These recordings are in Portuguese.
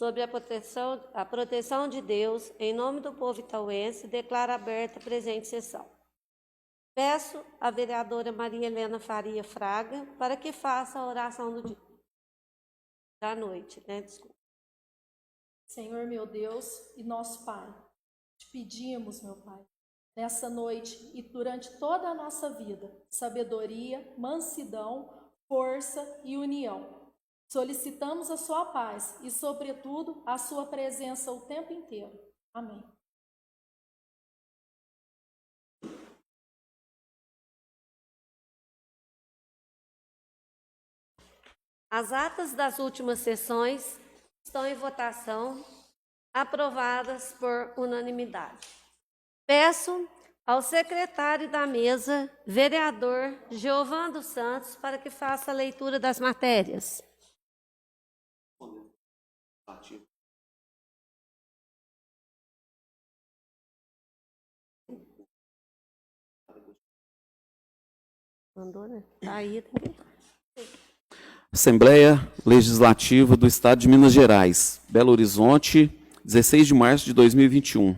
sobre a proteção de Deus, em nome do povo itauense, declaro aberta a presente sessão. Peço à vereadora Maria Helena Faria Fraga para que faça a oração do dia. Da noite, né? Desculpa. Senhor, meu Deus e nosso Pai, te pedimos, meu Pai, nessa noite e durante toda a nossa vida, sabedoria, mansidão, força e união. Solicitamos a sua paz e, sobretudo, a sua presença o tempo inteiro. Amém. As atas das últimas sessões estão em votação, aprovadas por unanimidade. Peço ao secretário da mesa, vereador Giovando Santos, para que faça a leitura das matérias. Mandou, né? Tá aí, tem que... Assembleia Legislativa do Estado de Minas Gerais, Belo Horizonte, 16 de março de 2021. A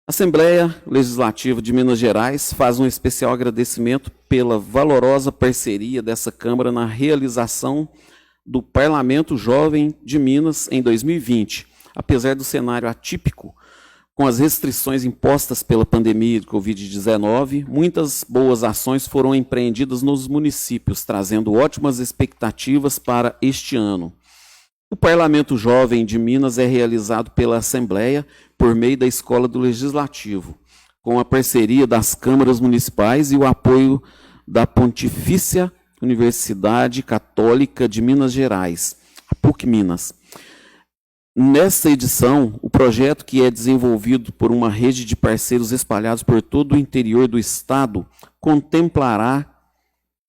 Assembleia Legislativa de Minas Gerais faz um especial agradecimento pela valorosa parceria dessa Câmara na realização do Parlamento Jovem de Minas em 2020. Apesar do cenário atípico, com as restrições impostas pela pandemia de Covid-19, muitas boas ações foram empreendidas nos municípios, trazendo ótimas expectativas para este ano. O Parlamento Jovem de Minas é realizado pela Assembleia por meio da Escola do Legislativo, com a parceria das câmaras municipais e o apoio da Pontifícia Universidade Católica de Minas Gerais, a PUC Minas. Nesta edição, o projeto, que é desenvolvido por uma rede de parceiros espalhados por todo o interior do Estado,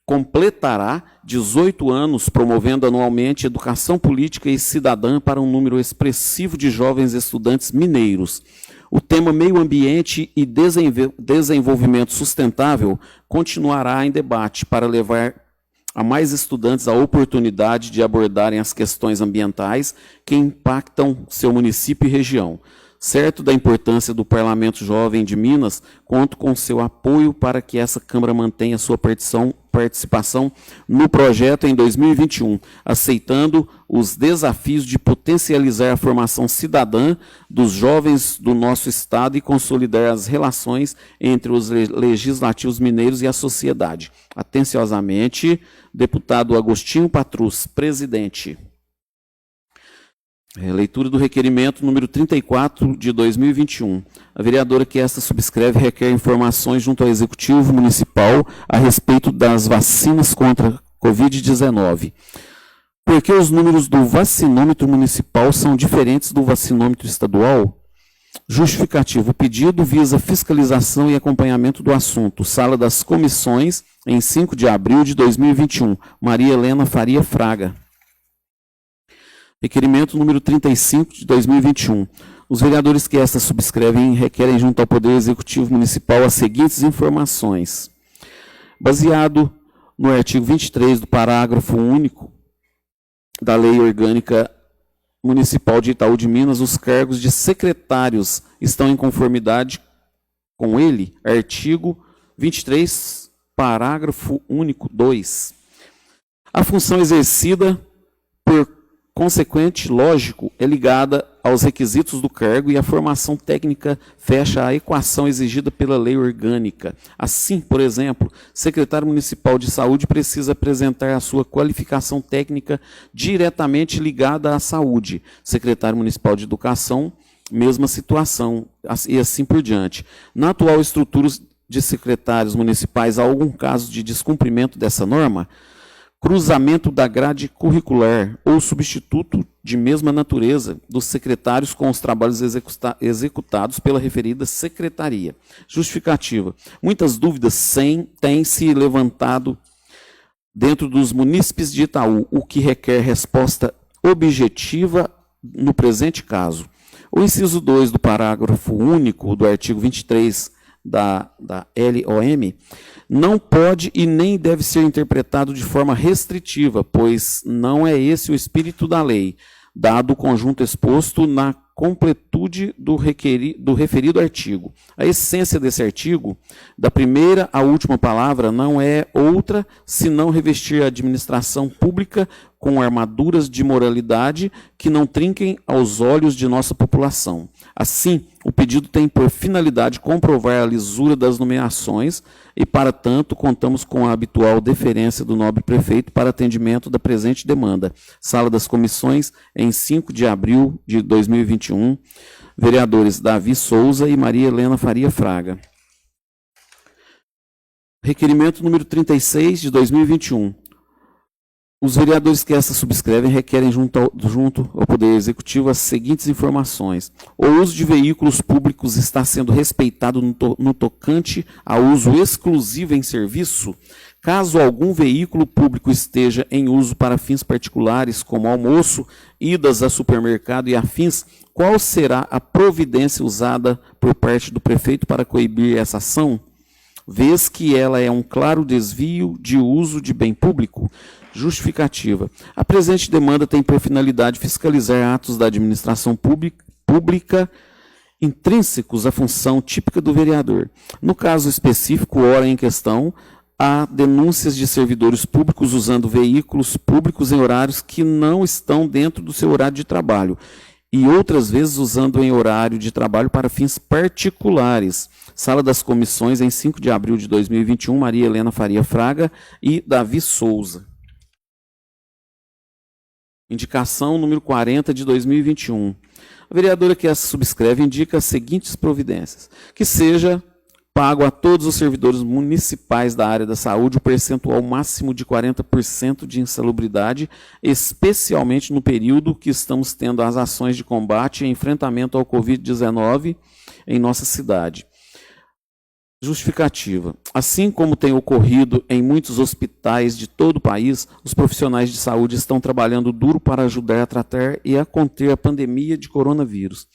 completará 18 anos, promovendo anualmente educação política e cidadã para um número expressivo de jovens estudantes mineiros. O tema meio ambiente e desenvolvimento sustentável continuará em debate para levar a mais estudantes a oportunidade de abordarem as questões ambientais que impactam seu município e região. Certo da importância do Parlamento Jovem de Minas, conto com seu apoio para que essa Câmara mantenha sua participação no projeto em 2021, aceitando os desafios de potencializar a formação cidadã dos jovens do nosso Estado e consolidar as relações entre os legislativos mineiros e a sociedade. Atenciosamente, deputado Agostinho Patrus, presidente. Leitura do requerimento número 34 de 2021. A vereadora que esta subscreve requer informações junto ao Executivo Municipal a respeito das vacinas contra a Covid-19. Por que os números do vacinômetro municipal são diferentes do vacinômetro estadual? Justificativo. O pedido visa fiscalização e acompanhamento do assunto. Sala das Comissões, em 5 de abril de 2021. Maria Helena Faria Fraga. Requerimento número 35 de 2021. Os vereadores que esta subscrevem requerem junto ao Poder Executivo Municipal as seguintes informações. Baseado no artigo 23 do parágrafo único da Lei Orgânica Municipal de Itaú de Minas, os cargos de secretários estão em conformidade com ele, artigo 23, parágrafo único 2. A função exercida por consequente, lógico, é ligada aos requisitos do cargo e a formação técnica fecha a equação exigida pela lei orgânica. Assim, por exemplo, secretário municipal de saúde precisa apresentar a sua qualificação técnica diretamente ligada à saúde. Secretário municipal de educação, mesma situação, e assim por diante. Na atual estrutura de secretários municipais, há algum caso de descumprimento dessa norma? Cruzamento da grade curricular ou substituto de mesma natureza dos secretários com os trabalhos executados pela referida secretaria. Justificativa. Muitas dúvidas têm se levantado dentro dos munícipes de Itaú, o que requer resposta objetiva no presente caso. O inciso 2 do parágrafo único do artigo 23 da LOM não pode e nem deve ser interpretado de forma restritiva, pois não é esse o espírito da lei. dado o conjunto exposto na completude do referido artigo. A essência desse artigo, da primeira à última palavra, não é outra senão revestir a administração pública com armaduras de moralidade que não trinquem aos olhos de nossa população. Assim, o pedido tem por finalidade comprovar a lisura das nomeações e, para tanto, contamos com a habitual deferência do nobre prefeito para atendimento da presente demanda. Sala das Comissões, em 5 de abril de 2021. Vereadores Davi Souza e Maria Helena Faria Fraga. Requerimento número 36 de 2021. Os vereadores que esta subscrevem requerem junto ao Poder Executivo as seguintes informações. O uso de veículos públicos está sendo respeitado no tocante ao uso exclusivo em serviço? Caso algum veículo público esteja em uso para fins particulares, como almoço, idas a supermercado e afins, qual será a providência usada por parte do prefeito para coibir essa ação? Vez que ela é um claro desvio de uso de bem público? Justificativa. A presente demanda tem por finalidade fiscalizar atos da administração pública intrínsecos à função típica do vereador. No caso específico, ora em questão, há denúncias de servidores públicos usando veículos públicos em horários que não estão dentro do seu horário de trabalho e outras vezes usando em horário de trabalho para fins particulares. Sala das Comissões, em 5 de abril de 2021, Maria Helena Faria Fraga e Davi Souza. Indicação número 40 de 2021. A vereadora que essa subscreve indica as seguintes providências. Que seja pago a todos os servidores municipais da área da saúde o percentual máximo de 40% de insalubridade, especialmente no período que estamos tendo as ações de combate e enfrentamento ao Covid-19 em nossa cidade. Justificativa. Assim como tem ocorrido em muitos hospitais de todo o país, os profissionais de saúde estão trabalhando duro para ajudar a tratar e a conter a pandemia de coronavírus.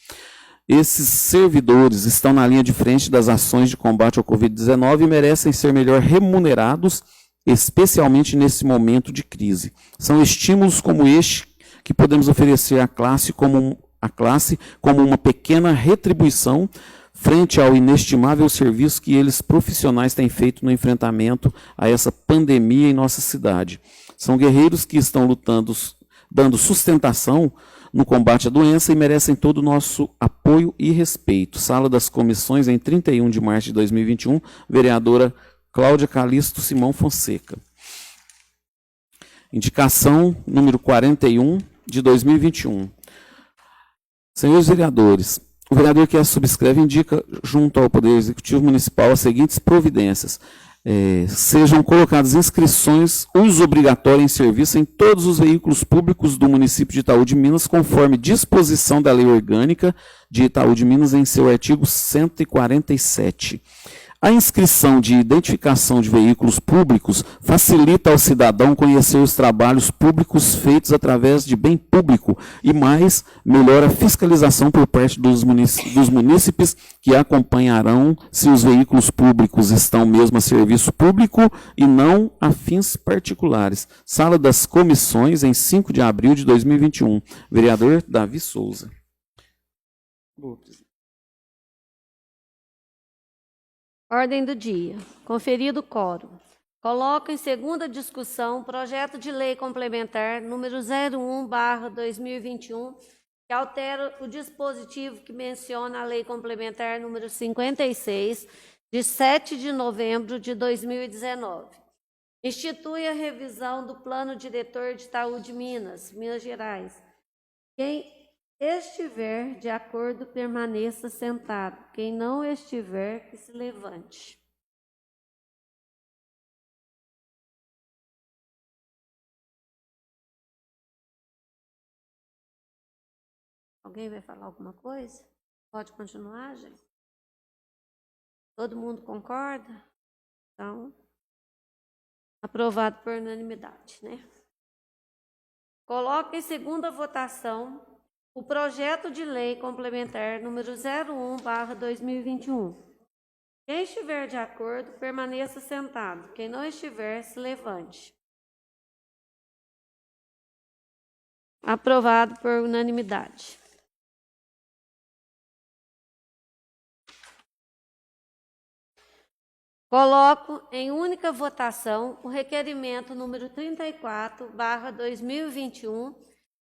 Esses servidores estão na linha de frente das ações de combate ao Covid-19 e merecem ser melhor remunerados, especialmente nesse momento de crise. São estímulos como este que podemos oferecer à classe como uma pequena retribuição frente ao inestimável serviço que eles profissionais têm feito no enfrentamento a essa pandemia em nossa cidade. São guerreiros que estão lutando, dando sustentação no combate à doença e merecem todo o nosso apoio e respeito. Sala das Comissões, em 31 de março de 2021, vereadora Cláudia Calisto Simão Fonseca. Indicação número 41 de 2021. Senhores vereadores, o vereador que a subscreve indica, junto ao Poder Executivo Municipal, as seguintes providências. Sejam colocadas inscrições uso obrigatório em serviço em todos os veículos públicos do município de Itaú de Minas, conforme disposição da Lei Orgânica de Itaú de Minas, em seu artigo 147. A inscrição de identificação de veículos públicos facilita ao cidadão conhecer os trabalhos públicos feitos através de bem público e, mais, melhora a fiscalização por parte dos munícipes que acompanharão se os veículos públicos estão mesmo a serviço público e não a fins particulares. Sala das Comissões, em 5 de abril de 2021. Vereador Davi Souza. Boa, presidente. Ordem do dia. Conferido o quórum. Coloco em segunda discussão projeto de lei complementar número 01/2021, que altera o dispositivo que menciona a lei complementar número 56, de 7 de novembro de 2019. Institui a revisão do plano diretor de Itaú de Minas, Minas Gerais. Quem estiver de acordo, permaneça sentado. Quem não estiver, que se levante. Alguém vai falar alguma coisa? Pode continuar, gente? Todo mundo concorda? Então, aprovado por unanimidade, né? Coloco em segunda votação o projeto de lei complementar número 01/2021. Quem estiver de acordo, permaneça sentado. Quem não estiver, se levante. Aprovado por unanimidade. Coloco em única votação o requerimento número 34/2021,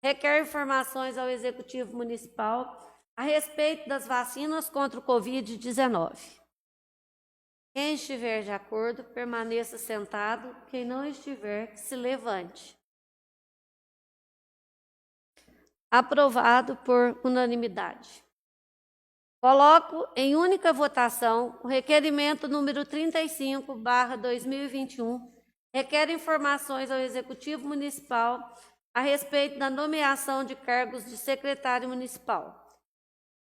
requer informações ao Executivo Municipal a respeito das vacinas contra o Covid-19. Quem estiver de acordo, permaneça sentado. Quem não estiver, que se levante. Aprovado por unanimidade. Coloco em única votação o requerimento número 35/2021, requer informações ao Executivo Municipal a respeito da nomeação de cargos de secretário municipal.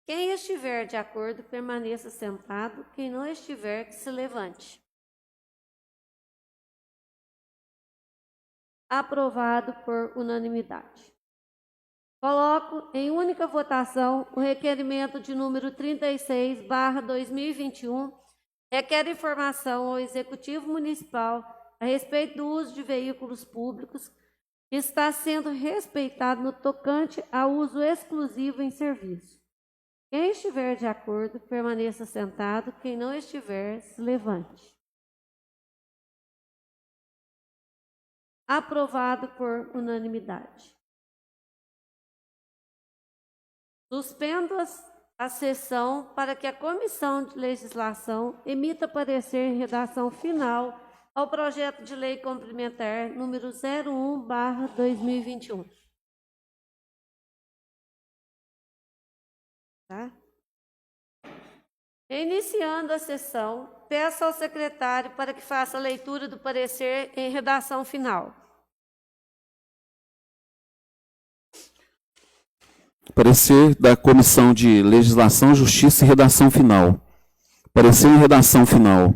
Quem estiver de acordo, permaneça sentado. Quem não estiver, que se levante. Aprovado por unanimidade. Coloco em única votação o requerimento de número 36/2021, requer informação ao Executivo Municipal a respeito do uso de veículos públicos que está sendo respeitado no tocante ao uso exclusivo em serviço. Quem estiver de acordo, permaneça sentado. Quem não estiver, se levante. Aprovado por unanimidade. Suspendo a sessão para que a Comissão de Legislação emita parecer em redação final ao projeto de lei complementar número 01/2021. Tá? Iniciando a sessão, peço ao secretário para que faça a leitura do parecer em redação final. Parecer da Comissão de Legislação, Justiça e Redação Final. Parecer em redação final.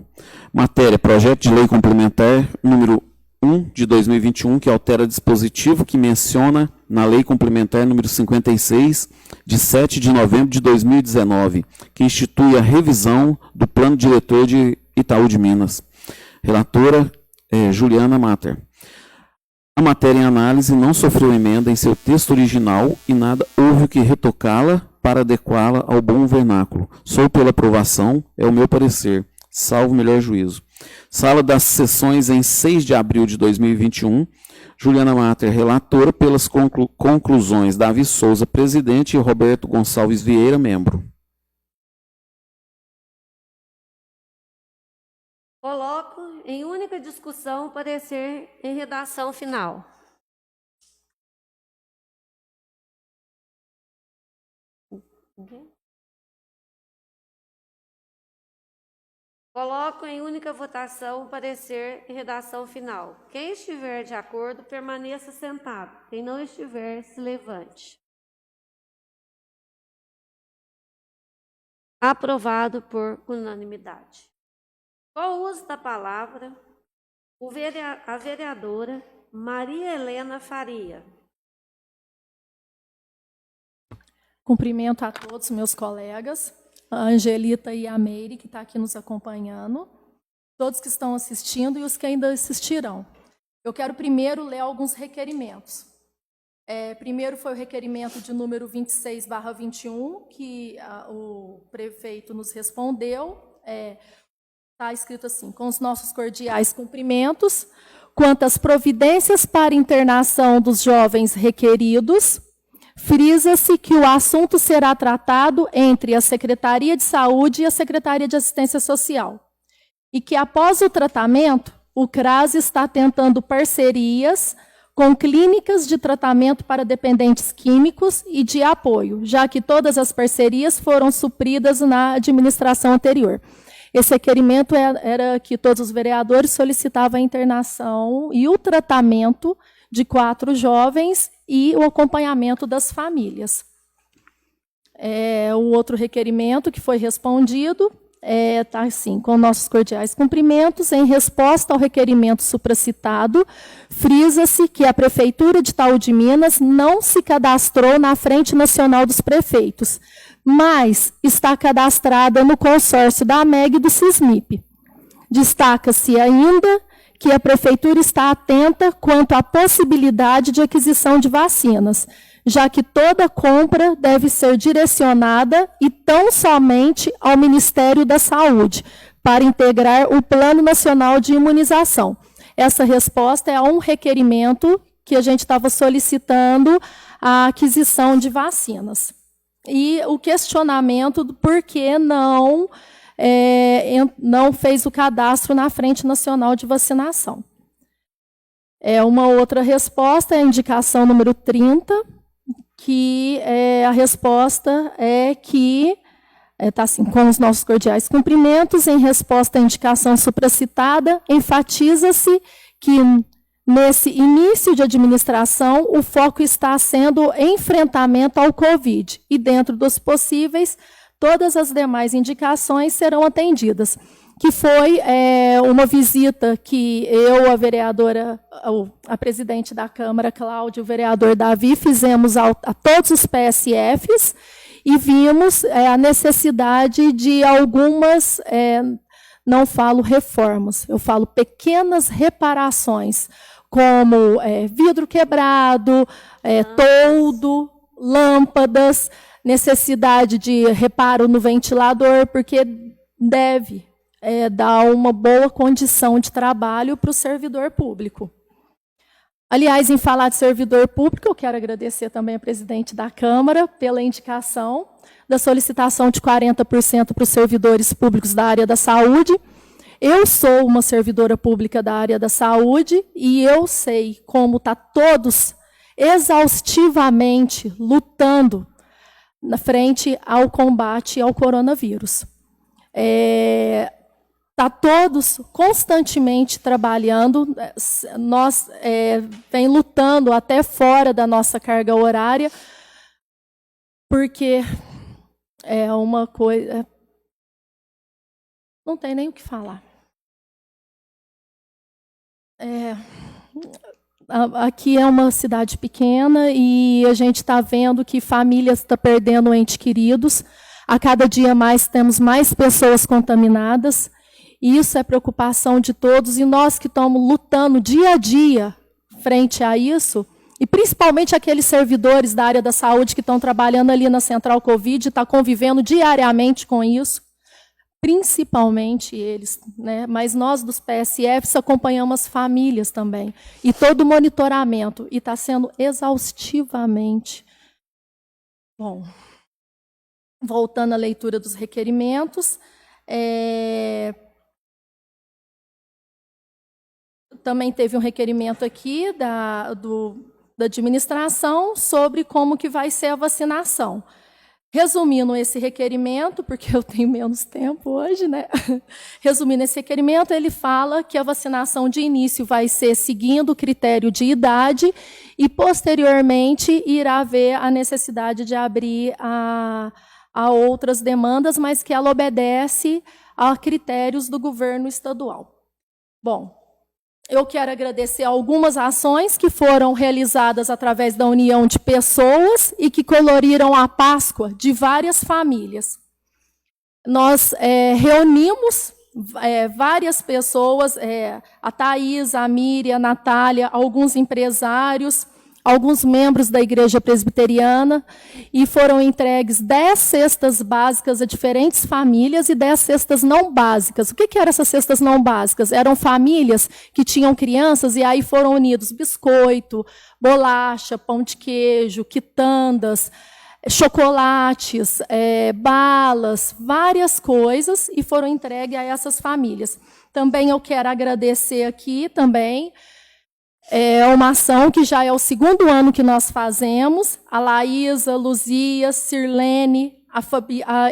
Matéria: Projeto de Lei Complementar número 1 de 2021, que altera dispositivo que menciona na Lei Complementar número 56, de 7 de novembro de 2019, que institui a revisão do Plano Diretor de Itaú de Minas. Relatora Juliana Mater. A matéria em análise não sofreu emenda em seu texto original e nada houve que retocá-la para adequá-la ao bom vernáculo. Sou pela aprovação, é o meu parecer, salvo melhor juízo. Sala das sessões em 6 de abril de 2021, Juliana Mater, relatora, pelas conclusões, Davi Souza, presidente, e Roberto Gonçalves Vieira, membro. Coloco em única discussão o parecer em redação final. Coloco em única votação o parecer em redação final. Quem estiver de acordo, permaneça sentado. Quem não estiver, se levante. Aprovado por unanimidade. Com o uso da palavra, a vereadora Maria Helena Faria. Cumprimento a todos meus colegas, a Angelita e a Meire, que está aqui nos acompanhando, todos que estão assistindo e os que ainda assistirão. Eu quero primeiro ler alguns requerimentos. Primeiro foi o requerimento de número 26/21, que o prefeito nos respondeu. Está escrito assim: com os nossos cordiais cumprimentos, quanto às providências para internação dos jovens requeridos, frisa-se que o assunto será tratado entre a Secretaria de Saúde e a Secretaria de Assistência Social, e que após o tratamento, o CRAS está tentando parcerias com clínicas de tratamento para dependentes químicos e de apoio, já que todas as parcerias foram supridas na administração anterior. Esse requerimento era que todos os vereadores solicitavam a internação e o tratamento de 4 jovens e o acompanhamento das famílias. O outro requerimento que foi respondido está assim: com nossos cordiais cumprimentos, em resposta ao requerimento supracitado, frisa-se que a Prefeitura de Itaú de Minas não se cadastrou na Frente Nacional dos Prefeitos, mas está cadastrada no consórcio da AMEG e do SISMIP. Destaca-se ainda que a Prefeitura está atenta quanto à possibilidade de aquisição de vacinas, já que toda compra deve ser direcionada e tão somente ao Ministério da Saúde, para integrar o Plano Nacional de Imunização. Essa resposta é a um requerimento que a gente estava solicitando a aquisição de vacinas. E o questionamento do porquê não fez o cadastro na Frente Nacional de Vacinação. Uma outra resposta é a indicação número 30, que a resposta é que está assim, com os nossos cordiais cumprimentos, em resposta à indicação supracitada, enfatiza-se que, nesse início de administração, o foco está sendo enfrentamento ao Covid, e dentro dos possíveis, todas as demais indicações serão atendidas. Que foi uma visita que eu, a vereadora, a presidente da Câmara, Cláudia, o vereador Davi, fizemos a todos os PSFs, e vimos a necessidade de algumas, não falo reformas, eu falo pequenas reparações, como vidro quebrado, toldo, lâmpadas, necessidade de reparo no ventilador, porque deve dar uma boa condição de trabalho para o servidor público. Aliás, em falar de servidor público, eu quero agradecer também a presidente da Câmara pela indicação da solicitação de 40% para os servidores públicos da área da saúde. Eu sou uma servidora pública da área da saúde e eu sei como está todos exaustivamente lutando na frente ao combate ao coronavírus. Está todos constantemente trabalhando, nós vem lutando até fora da nossa carga horária, porque é uma coisa... Não tem nem o que falar. Aqui é uma cidade pequena e a gente está vendo que famílias estão perdendo entes queridos. A cada dia mais temos mais pessoas contaminadas. Isso é preocupação de todos, e nós que estamos lutando dia a dia frente a isso, e principalmente aqueles servidores da área da saúde que estão trabalhando ali na Central Covid, estão convivendo diariamente com isso, principalmente eles, né? Mas nós dos PSFs acompanhamos as famílias também, e todo o monitoramento, e está sendo exaustivamente. Bom, voltando à leitura dos requerimentos, também teve um requerimento aqui da administração sobre como que vai ser a vacinação. Resumindo esse requerimento, porque eu tenho menos tempo hoje, né? Resumindo esse requerimento, ele fala que a vacinação de início vai ser seguindo o critério de idade e, posteriormente, irá haver a necessidade de abrir a outras demandas, mas que ela obedece a critérios do governo estadual. Bom, eu quero agradecer algumas ações que foram realizadas através da união de pessoas e que coloriram a Páscoa de várias famílias. Nós reunimos várias pessoas, a Thaís, a Miriam, a Natália, alguns empresários, alguns membros da Igreja Presbiteriana, e foram entregues 10 cestas básicas a diferentes famílias e 10 cestas não básicas. O que eram essas cestas não básicas? Eram famílias que tinham crianças e aí foram unidos biscoito, bolacha, pão de queijo, quitandas, chocolates, balas, várias coisas, e foram entregues a essas famílias. Também eu quero agradecer aqui também uma ação que já é o 2º ano que nós fazemos, a Laísa, Luzia, Sirlene,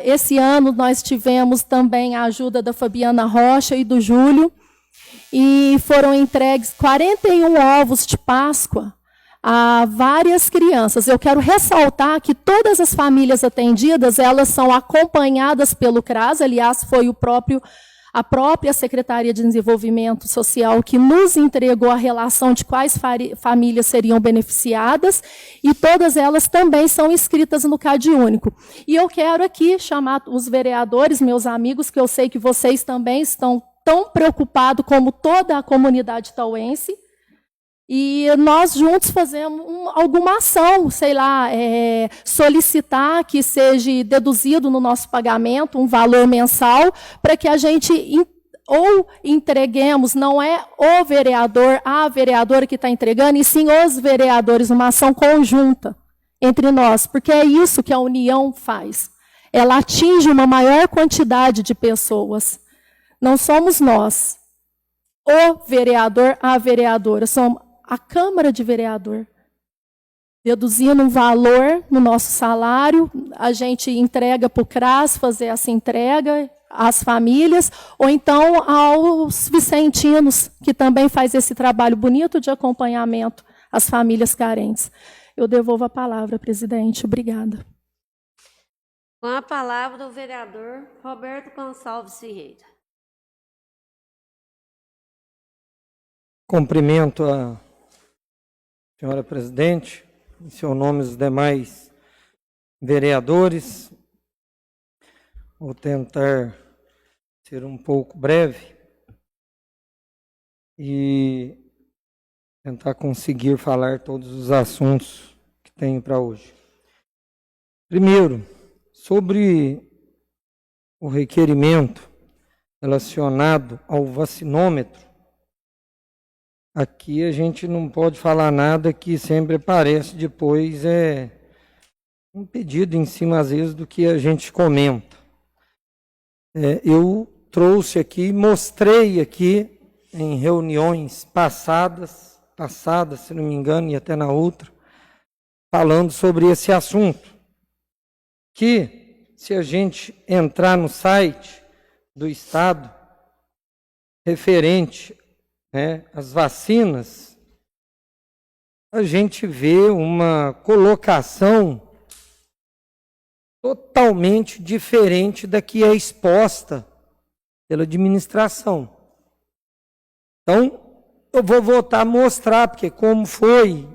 esse ano nós tivemos também a ajuda da Fabiana Rocha e do Júlio, e foram entregues 41 ovos de Páscoa a várias crianças. Eu quero ressaltar que todas as famílias atendidas, elas são acompanhadas pelo CRAS, aliás, foi a própria Secretaria de Desenvolvimento Social que nos entregou a relação de quais famílias seriam beneficiadas, e todas elas também são inscritas no CadÚnico. E eu quero aqui chamar os vereadores, meus amigos, que eu sei que vocês também estão tão preocupado como toda a comunidade tauense. E nós juntos fazemos alguma ação, sei lá, solicitar que seja deduzido no nosso pagamento um valor mensal para que a gente ou entreguemos, não é o vereador, a vereadora que está entregando, e sim os vereadores, uma ação conjunta entre nós, porque é isso que a união faz. Ela atinge uma maior quantidade de pessoas. Não somos nós, o vereador, a vereadora, somos a Câmara de Vereador. Deduzindo um valor no nosso salário, a gente entrega para o CRAS fazer essa entrega às famílias, ou então aos vicentinos, que também faz esse trabalho bonito de acompanhamento às famílias carentes. Eu devolvo a palavra, presidente. Obrigada. Com a palavra, o vereador Roberto Gonçalves Ferreira. Cumprimento a senhora presidente, em seu nome os demais vereadores. Vou tentar ser um pouco breve e tentar conseguir falar todos os assuntos que tenho para hoje. Primeiro, sobre o requerimento relacionado ao vacinômetro, aqui a gente não pode falar nada que sempre aparece depois, um pedido em cima, às vezes, do que a gente comenta. Eu trouxe aqui, mostrei aqui em reuniões passadas, se não me engano, e até na outra, falando sobre esse assunto, que se a gente entrar no site do Estado, referente as vacinas, a gente vê uma colocação totalmente diferente da que é exposta pela administração. Então, eu vou voltar a mostrar, porque como foi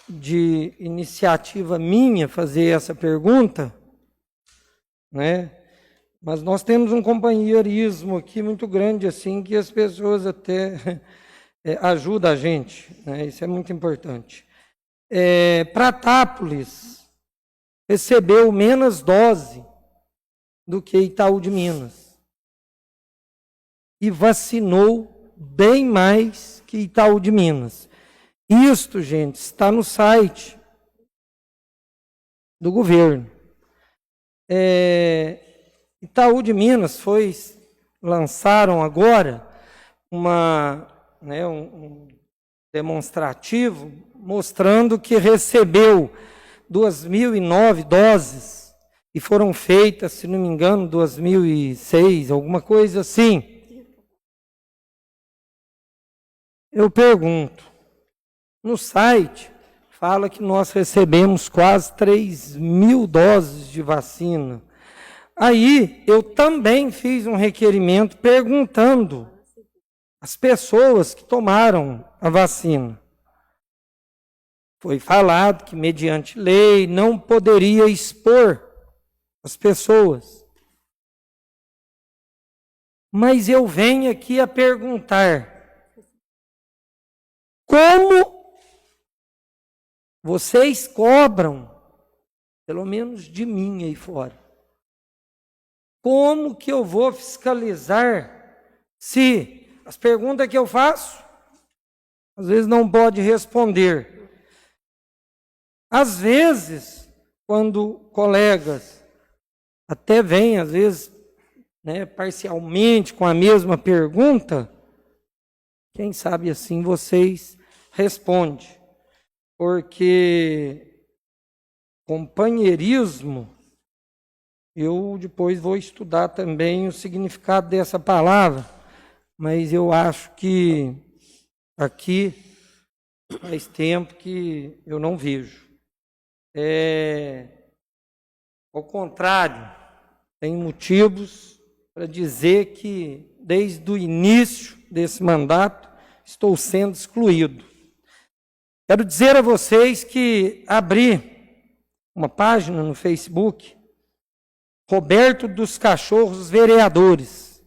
de iniciativa minha fazer essa pergunta, mas nós temos um companheirismo aqui muito grande, assim, que as pessoas até ajudam a gente, isso é muito importante. Pratápolis recebeu menos dose do que Itaú de Minas e vacinou bem mais que Itaú de Minas. Isto, gente, está no site do governo. Itaú de Minas lançaram agora um demonstrativo mostrando que recebeu 2.009 doses e foram feitas, se não me engano, 2.006, alguma coisa assim. Eu pergunto, no site fala que nós recebemos quase 3.000 doses de vacina. Aí, eu também fiz um requerimento perguntando às pessoas que tomaram a vacina. Foi falado que, mediante lei, não poderia expor as pessoas. Mas eu venho aqui a perguntar, como vocês cobram, pelo menos de mim aí fora, como que eu vou fiscalizar se as perguntas que eu faço, às vezes não pode responder. Às vezes, quando colegas até vêm, às vezes, parcialmente com a mesma pergunta, quem sabe assim vocês respondem. Porque companheirismo, eu depois vou estudar também o significado dessa palavra, mas eu acho que aqui faz tempo que eu não vejo. Ao contrário, tem motivos para dizer que desde o início desse mandato estou sendo excluído. Quero dizer a vocês que abri uma página no Facebook, Roberto dos Cachorros Vereadores.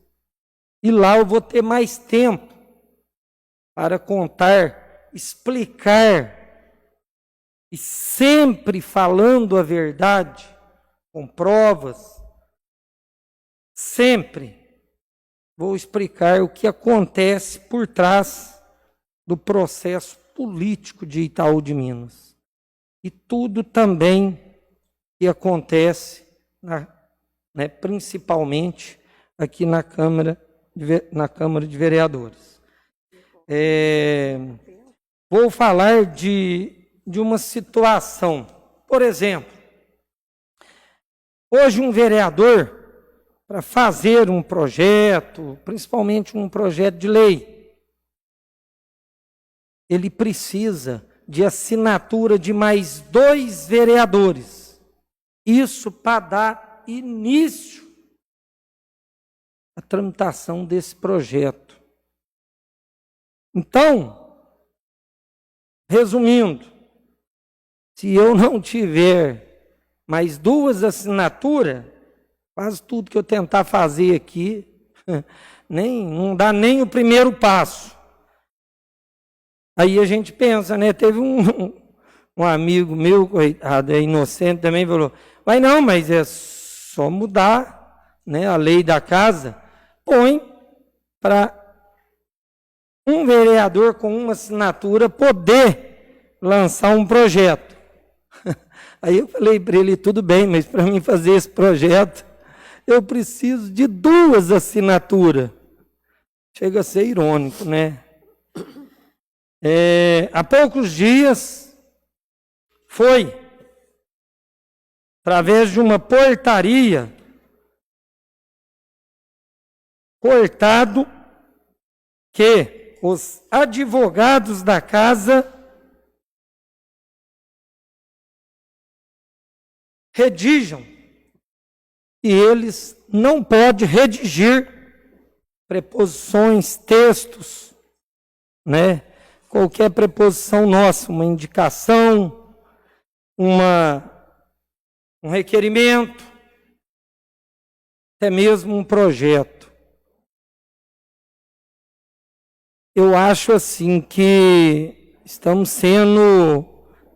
E lá eu vou ter mais tempo para contar, explicar, e sempre falando a verdade, com provas, sempre vou explicar o que acontece por trás do processo político de Itaú de Minas. E tudo também que acontece, principalmente aqui na Câmara de Vereadores. Vou falar de uma situação. Por exemplo, hoje um vereador, para fazer um projeto, principalmente um projeto de lei, ele precisa de assinatura de mais 2 vereadores. Isso para dar início à tramitação desse projeto. Então, resumindo, se eu não tiver mais 2 assinaturas, quase tudo que eu tentar fazer aqui, não dá nem o primeiro passo. Aí a gente pensa, né? Teve um amigo meu, coitado, inocente também, falou, mas não, mas é só mudar, né, a lei da casa, põe para um vereador com uma assinatura poder lançar um projeto. Aí eu falei para ele, tudo bem, mas para mim fazer esse projeto, eu preciso de 2 assinaturas. Chega a ser irônico, né? Há poucos dias, foi, através de uma portaria, cortado que os advogados da casa redigam, e eles não podem redigir preposições, textos, né? Qualquer preposição nossa, uma indicação, um requerimento, até mesmo um projeto. Eu acho assim que estamos sendo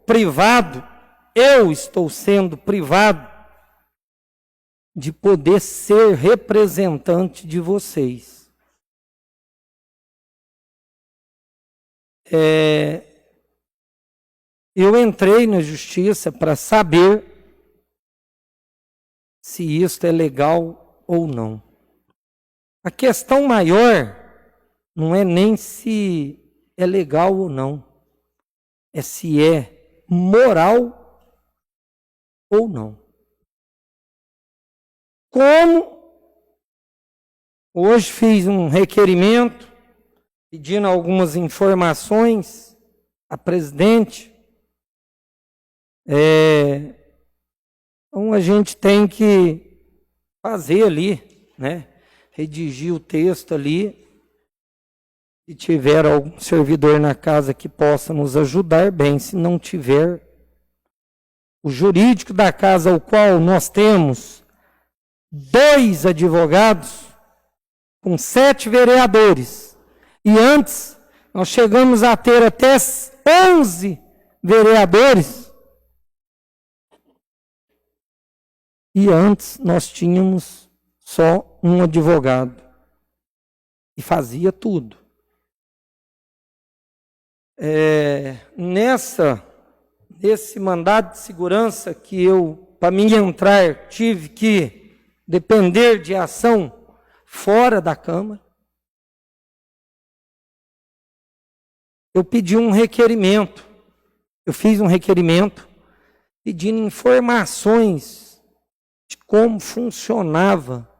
privados, eu estou sendo privado de poder ser representante de vocês. Eu entrei na justiça para saber se isso é legal ou não. A questão maior não é nem se é legal ou não, é se é moral ou não. Como hoje fiz um requerimento pedindo algumas informações à presidente, então a gente tem que fazer ali, né? Redigir o texto ali. Se tiver algum servidor na casa que possa nos ajudar, bem. Se não tiver, o jurídico da casa, ao qual nós temos 2 advogados, com 7 vereadores, e antes nós chegamos a ter até 11 vereadores, e antes nós tínhamos só um advogado, e fazia tudo. Nesse mandado de segurança que eu, para mim entrar, tive que depender de ação fora da Câmara, eu pedi um requerimento, eu fiz um requerimento pedindo informações de como funcionava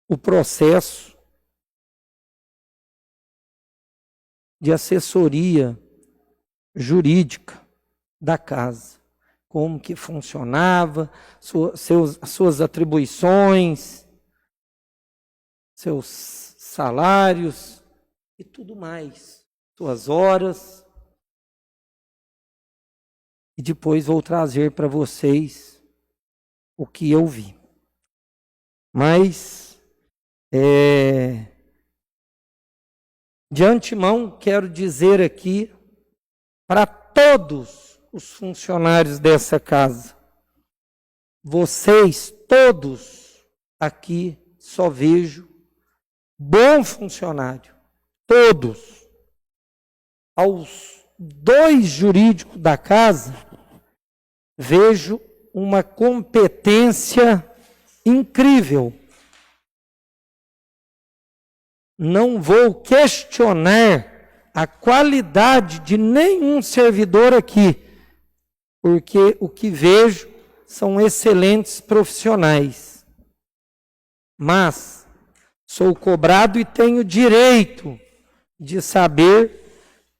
o processo de assessoria jurídica da casa, como que funcionava, suas atribuições, seus salários e tudo mais, suas horas. E depois vou trazer para vocês o que eu vi. Mas De antemão, quero dizer aqui para todos os funcionários dessa casa, vocês todos aqui só vejo bom funcionário, todos. Aos 2 jurídicos da casa, vejo uma competência incrível. Não vou questionar a qualidade de nenhum servidor aqui, porque o que vejo são excelentes profissionais. Mas sou cobrado e tenho direito de saber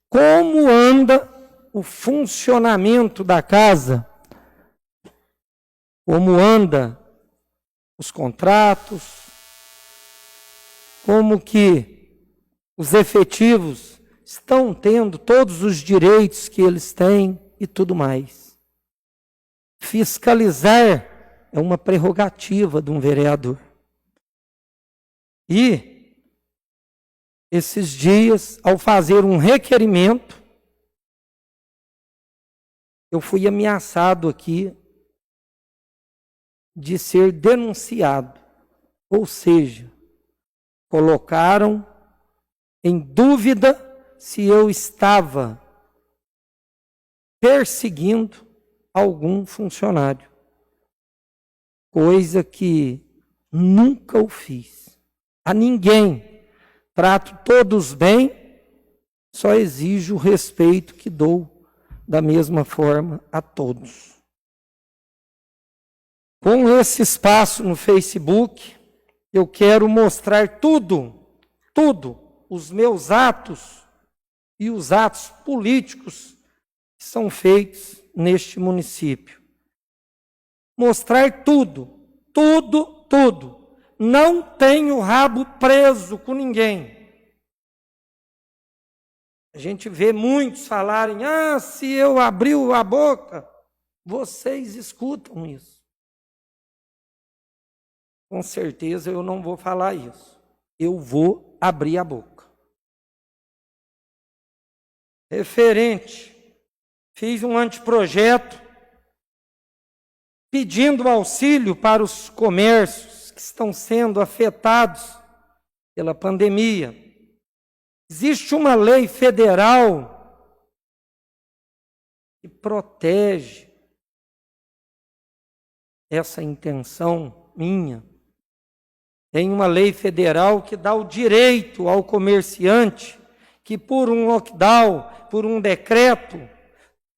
como anda o funcionamento da casa, como anda os contratos, como que os efetivos estão tendo todos os direitos que eles têm e tudo mais. Fiscalizar é uma prerrogativa de um vereador. E esses dias, ao fazer um requerimento, eu fui ameaçado aqui de ser denunciado. Ou seja, colocaram em dúvida se eu estava perseguindo algum funcionário. Coisa que nunca o fiz. A ninguém. Trato todos bem, só exijo o respeito que dou da mesma forma a todos. Com esse espaço no Facebook, eu quero mostrar tudo, os meus atos e os atos políticos que são feitos neste município. Mostrar tudo. Não tenho rabo preso com ninguém. A gente vê muitos falarem, se eu abrir a boca, vocês escutam isso. Com certeza eu não vou falar isso. Eu vou abrir a boca. Referente, fiz um anteprojeto pedindo auxílio para os comércios que estão sendo afetados pela pandemia. Existe uma lei federal que protege essa intenção minha. Tem uma lei federal que dá o direito ao comerciante que por um lockdown, por um decreto,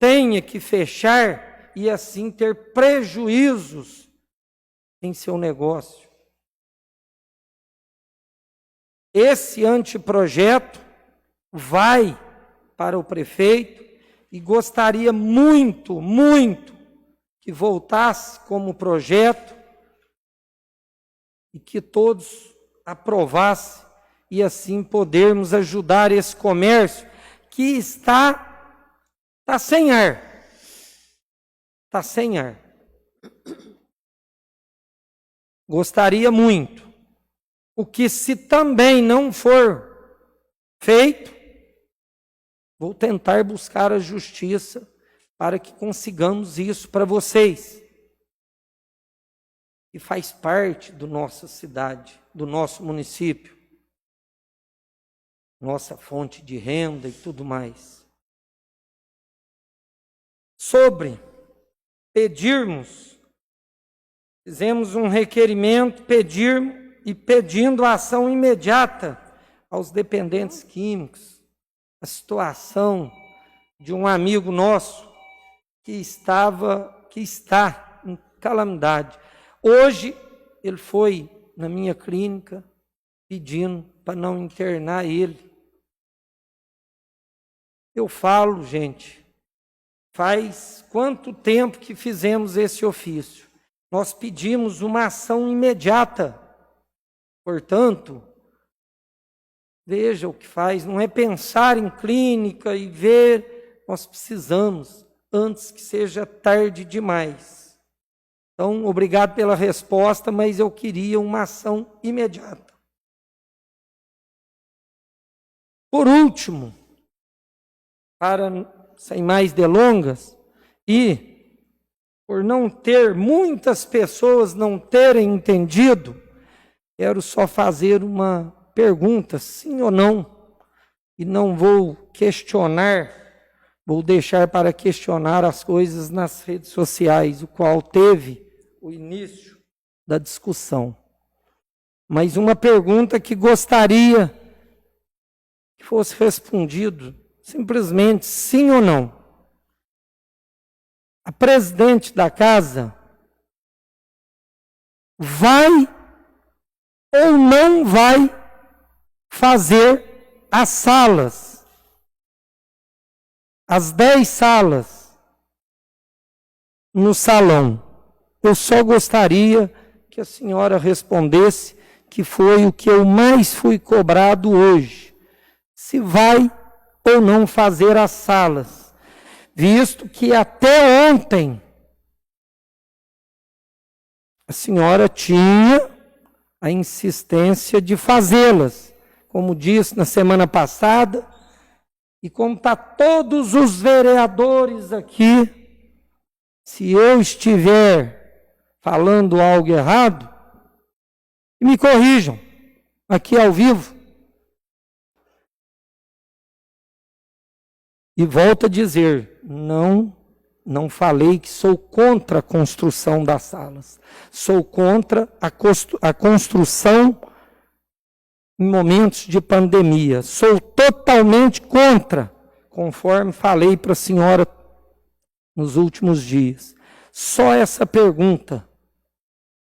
tenha que fechar e assim ter prejuízos em seu negócio. Esse anteprojeto vai para o prefeito e gostaria muito que voltasse como projeto e que todos aprovassem e assim podermos ajudar esse comércio que está sem ar. Está sem ar. Gostaria muito. O que se também não for feito, vou tentar buscar a justiça para que consigamos isso para vocês. E faz parte da nossa cidade, do nosso município, nossa fonte de renda e tudo mais. Sobre pedirmos, fizemos um requerimento pedindo a ação imediata aos dependentes químicos, a situação de um amigo nosso que está em calamidade. Hoje ele foi na minha clínica pedindo para não internar ele. Eu falo, gente, faz quanto tempo que fizemos esse ofício? Nós pedimos uma ação imediata. Portanto, veja o que faz, não é pensar em clínica e ver, nós precisamos, antes que seja tarde demais. Então, obrigado pela resposta, mas eu queria uma ação imediata. Por último, para sem mais delongas, e por não ter muitas pessoas não terem entendido, quero só fazer uma pergunta, sim ou não, e não vou questionar, vou deixar para questionar as coisas nas redes sociais, o qual teve o início da discussão. Mas uma pergunta que gostaria que fosse respondido simplesmente sim ou não. A presidente da casa vai ou não vai fazer as salas, as 10 salas no salão? Eu só gostaria que a senhora respondesse, que foi o que eu mais fui cobrado hoje. Se vai ou não fazer as salas, visto que até ontem a senhora tinha a insistência de fazê-las, como disse na semana passada, e como está todos os vereadores aqui, se eu estiver falando algo errado, me corrijam aqui ao vivo. E volto a dizer, não falei que sou contra a construção das salas. Sou contra a construção em momentos de pandemia. Sou totalmente contra, conforme falei para a senhora nos últimos dias. Só essa pergunta: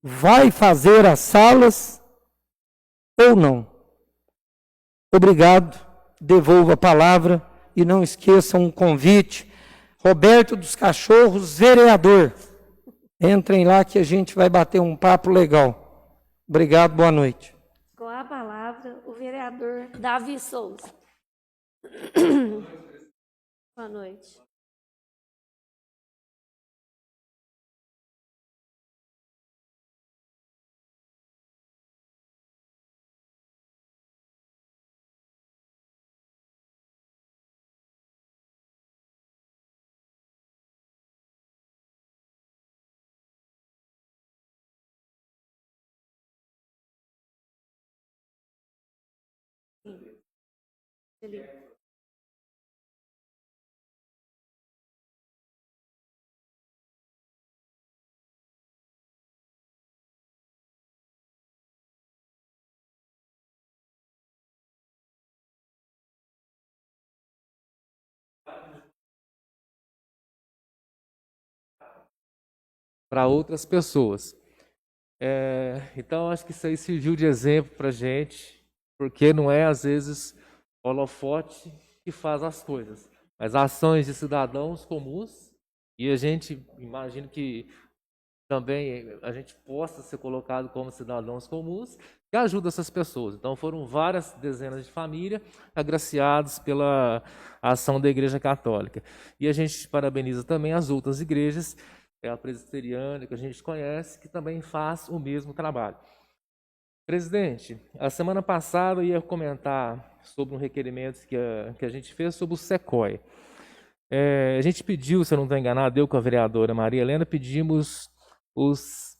vai fazer as salas ou não? Obrigado, devolvo a palavra e não esqueçam um convite. Roberto dos Cachorros, vereador. Entrem lá que a gente vai bater um papo legal. Obrigado, boa noite. Com a palavra, o vereador Davi Souza. Boa noite. Para outras pessoas. Então, acho que isso aí serviu de exemplo para a gente, porque não é, às vezes, holofote que faz as coisas, mas ações de cidadãos comuns, e a gente imagina que também a gente possa ser colocado como cidadãos comuns, que ajudam essas pessoas. Então, foram várias dezenas de famílias agraciadas pela ação da Igreja Católica. E a gente parabeniza também as outras igrejas, a presbiteriana, que a gente conhece, que também faz o mesmo trabalho. Presidente, a semana passada eu ia comentar sobre um requerimento que a gente fez sobre o SECOI. A gente pediu, se eu não estou enganado, eu com a vereadora Maria Helena, pedimos os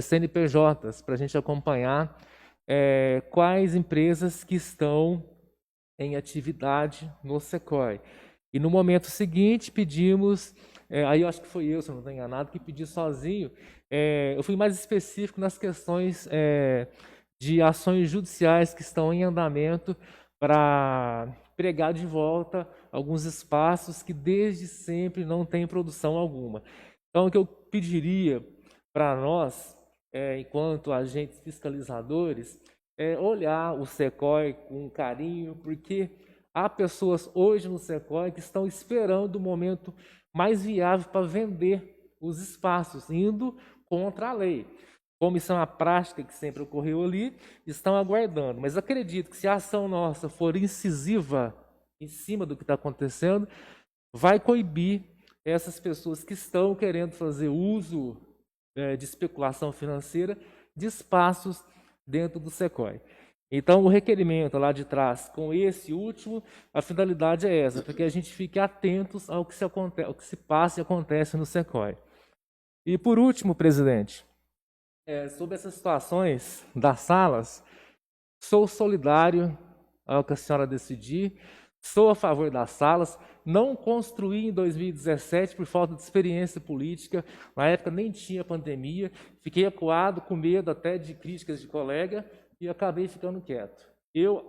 CNPJs para a gente acompanhar quais empresas que estão em atividade no SECOI. E no momento seguinte pedimos, aí eu acho que foi eu, se eu não estou enganado, que pedi sozinho, eu fui mais específico nas questões de ações judiciais que estão em andamento para pregar de volta alguns espaços que desde sempre não têm produção alguma. Então, o que eu pediria para nós, enquanto agentes fiscalizadores, é olhar o SECOI com carinho, porque há pessoas hoje no SECOI que estão esperando o momento mais viável para vender os espaços, indo contra a lei. Como isso é uma prática que sempre ocorreu ali, estão aguardando. Mas acredito que se a ação nossa for incisiva em cima do que está acontecendo, vai coibir essas pessoas que estão querendo fazer uso de especulação financeira de espaços dentro do SECOI. Então, o requerimento lá de trás, com esse último, a finalidade é essa, para que a gente fique atentos ao que se passa e acontece no SECOI. E, por último, presidente, sobre essas situações das salas, sou solidário ao que a senhora decidir, sou a favor das salas, não construí em 2017 por falta de experiência política, na época nem tinha pandemia, fiquei acuado, com medo até de críticas de colega, e acabei ficando quieto. Eu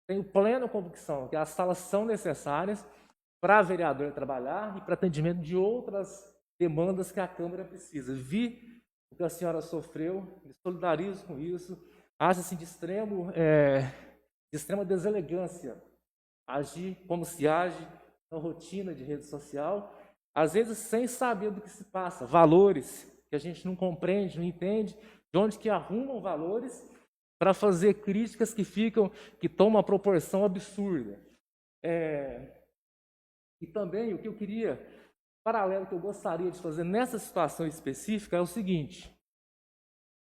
tenho plena convicção que as salas são necessárias para vereador trabalhar e para atendimento de outras demandas que a Câmara precisa. Vi o que a senhora sofreu, me solidarizo com isso, acho assim, de extrema deselegância agir como se age na rotina de rede social, às vezes sem saber do que se passa, valores que a gente não compreende, não entende, de onde que arrumam valores para fazer críticas que tomam uma proporção absurda. E também o que eu queria, paralelo que eu gostaria de fazer nessa situação específica é o seguinte: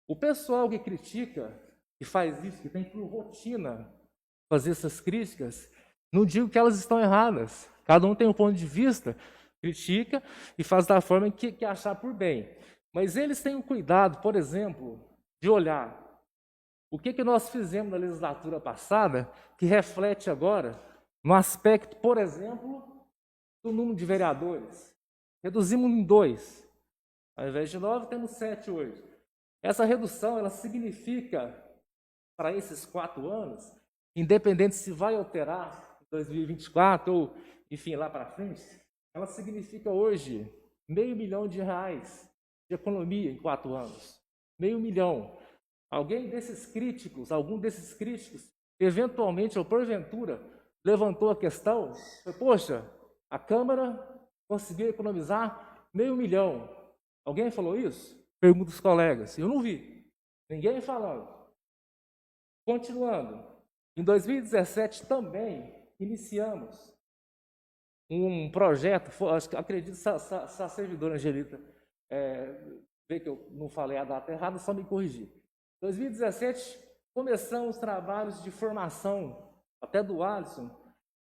o pessoal que critica, que faz isso, que tem por rotina fazer essas críticas, não digo que elas estão erradas. Cada um tem um ponto de vista, critica e faz da forma que achar por bem. Mas eles têm o cuidado, por exemplo, de olhar o que nós fizemos na legislatura passada, que reflete agora no aspecto, por exemplo, do número de vereadores. Reduzimos em 2. Ao invés de 9, temos 7 hoje. Essa redução, ela significa, para esses 4 anos, independente se vai alterar em 2024 ou, enfim, lá para frente, ela significa hoje R$500 milhão de economia em 4 anos. R$500 milhão. Algum desses críticos, eventualmente ou porventura, levantou a questão, poxa, a Câmara conseguiu economizar R$500 milhão. Alguém falou isso? Pergunto aos colegas. Eu não vi. Ninguém falando. Continuando. Em 2017 também iniciamos um projeto, acredito que a servidora Angelita vê que eu não falei a data errada, só me corrigir. Em 2017 começamos trabalhos de formação, até do Alisson,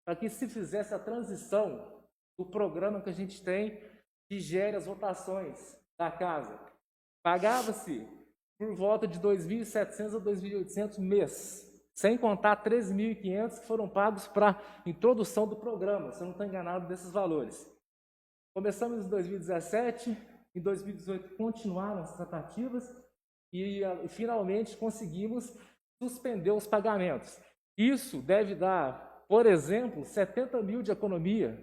para que se fizesse a transição do programa que a gente tem que gere as votações da casa. Pagava-se por volta de 2.700 a 2.800 mês, sem contar 3.500 que foram pagos para introdução do programa, se eu não estou enganado desses valores. Começamos em 2017, em 2018 continuaram as tratativas e finalmente conseguimos suspender os pagamentos. Isso deve dar, por exemplo, 70 mil de economia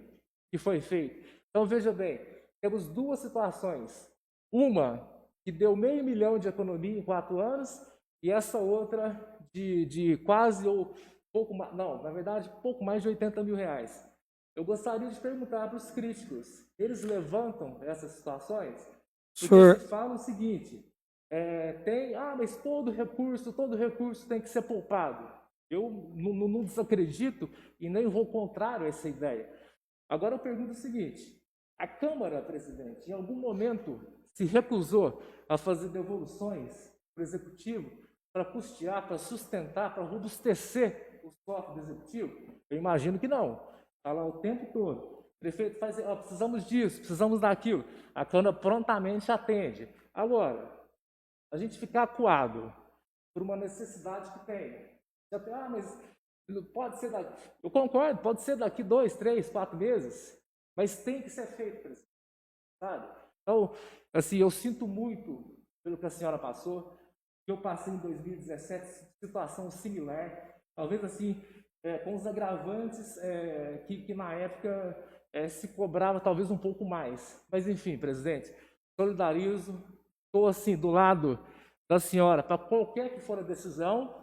que foi feito. Então, veja bem, temos 2 situações. Uma que deu R$500 milhão de economia em 4 anos e essa outra de quase ou pouco mais, não, na verdade, pouco mais de R$80 mil. Eu gostaria de perguntar para os críticos, eles levantam essas situações? Porque se fala o seguinte, mas todo recurso tem que ser poupado. Eu não desacredito e nem vou contrário a essa ideia. Agora eu pergunto o seguinte, a Câmara, presidente, em algum momento se recusou a fazer devoluções para o Executivo para custear, para sustentar, para robustecer os cofres do Executivo? Eu imagino que não. Está lá o tempo todo. O prefeito faz, precisamos disso, precisamos daquilo. A Câmara prontamente atende. Agora, a gente ficar acuado por uma necessidade que tem. Mas pode ser daqui. Eu concordo, pode ser daqui 2, 3, 4 meses, mas tem que ser feito, presidente. Sabe? Então, assim, eu sinto muito pelo que a senhora passou. Eu passei em 2017 situação similar, talvez assim, com os agravantes que na época se cobrava talvez um pouco mais. Mas enfim, presidente, solidarizo, estou assim do lado da senhora para qualquer que for a decisão,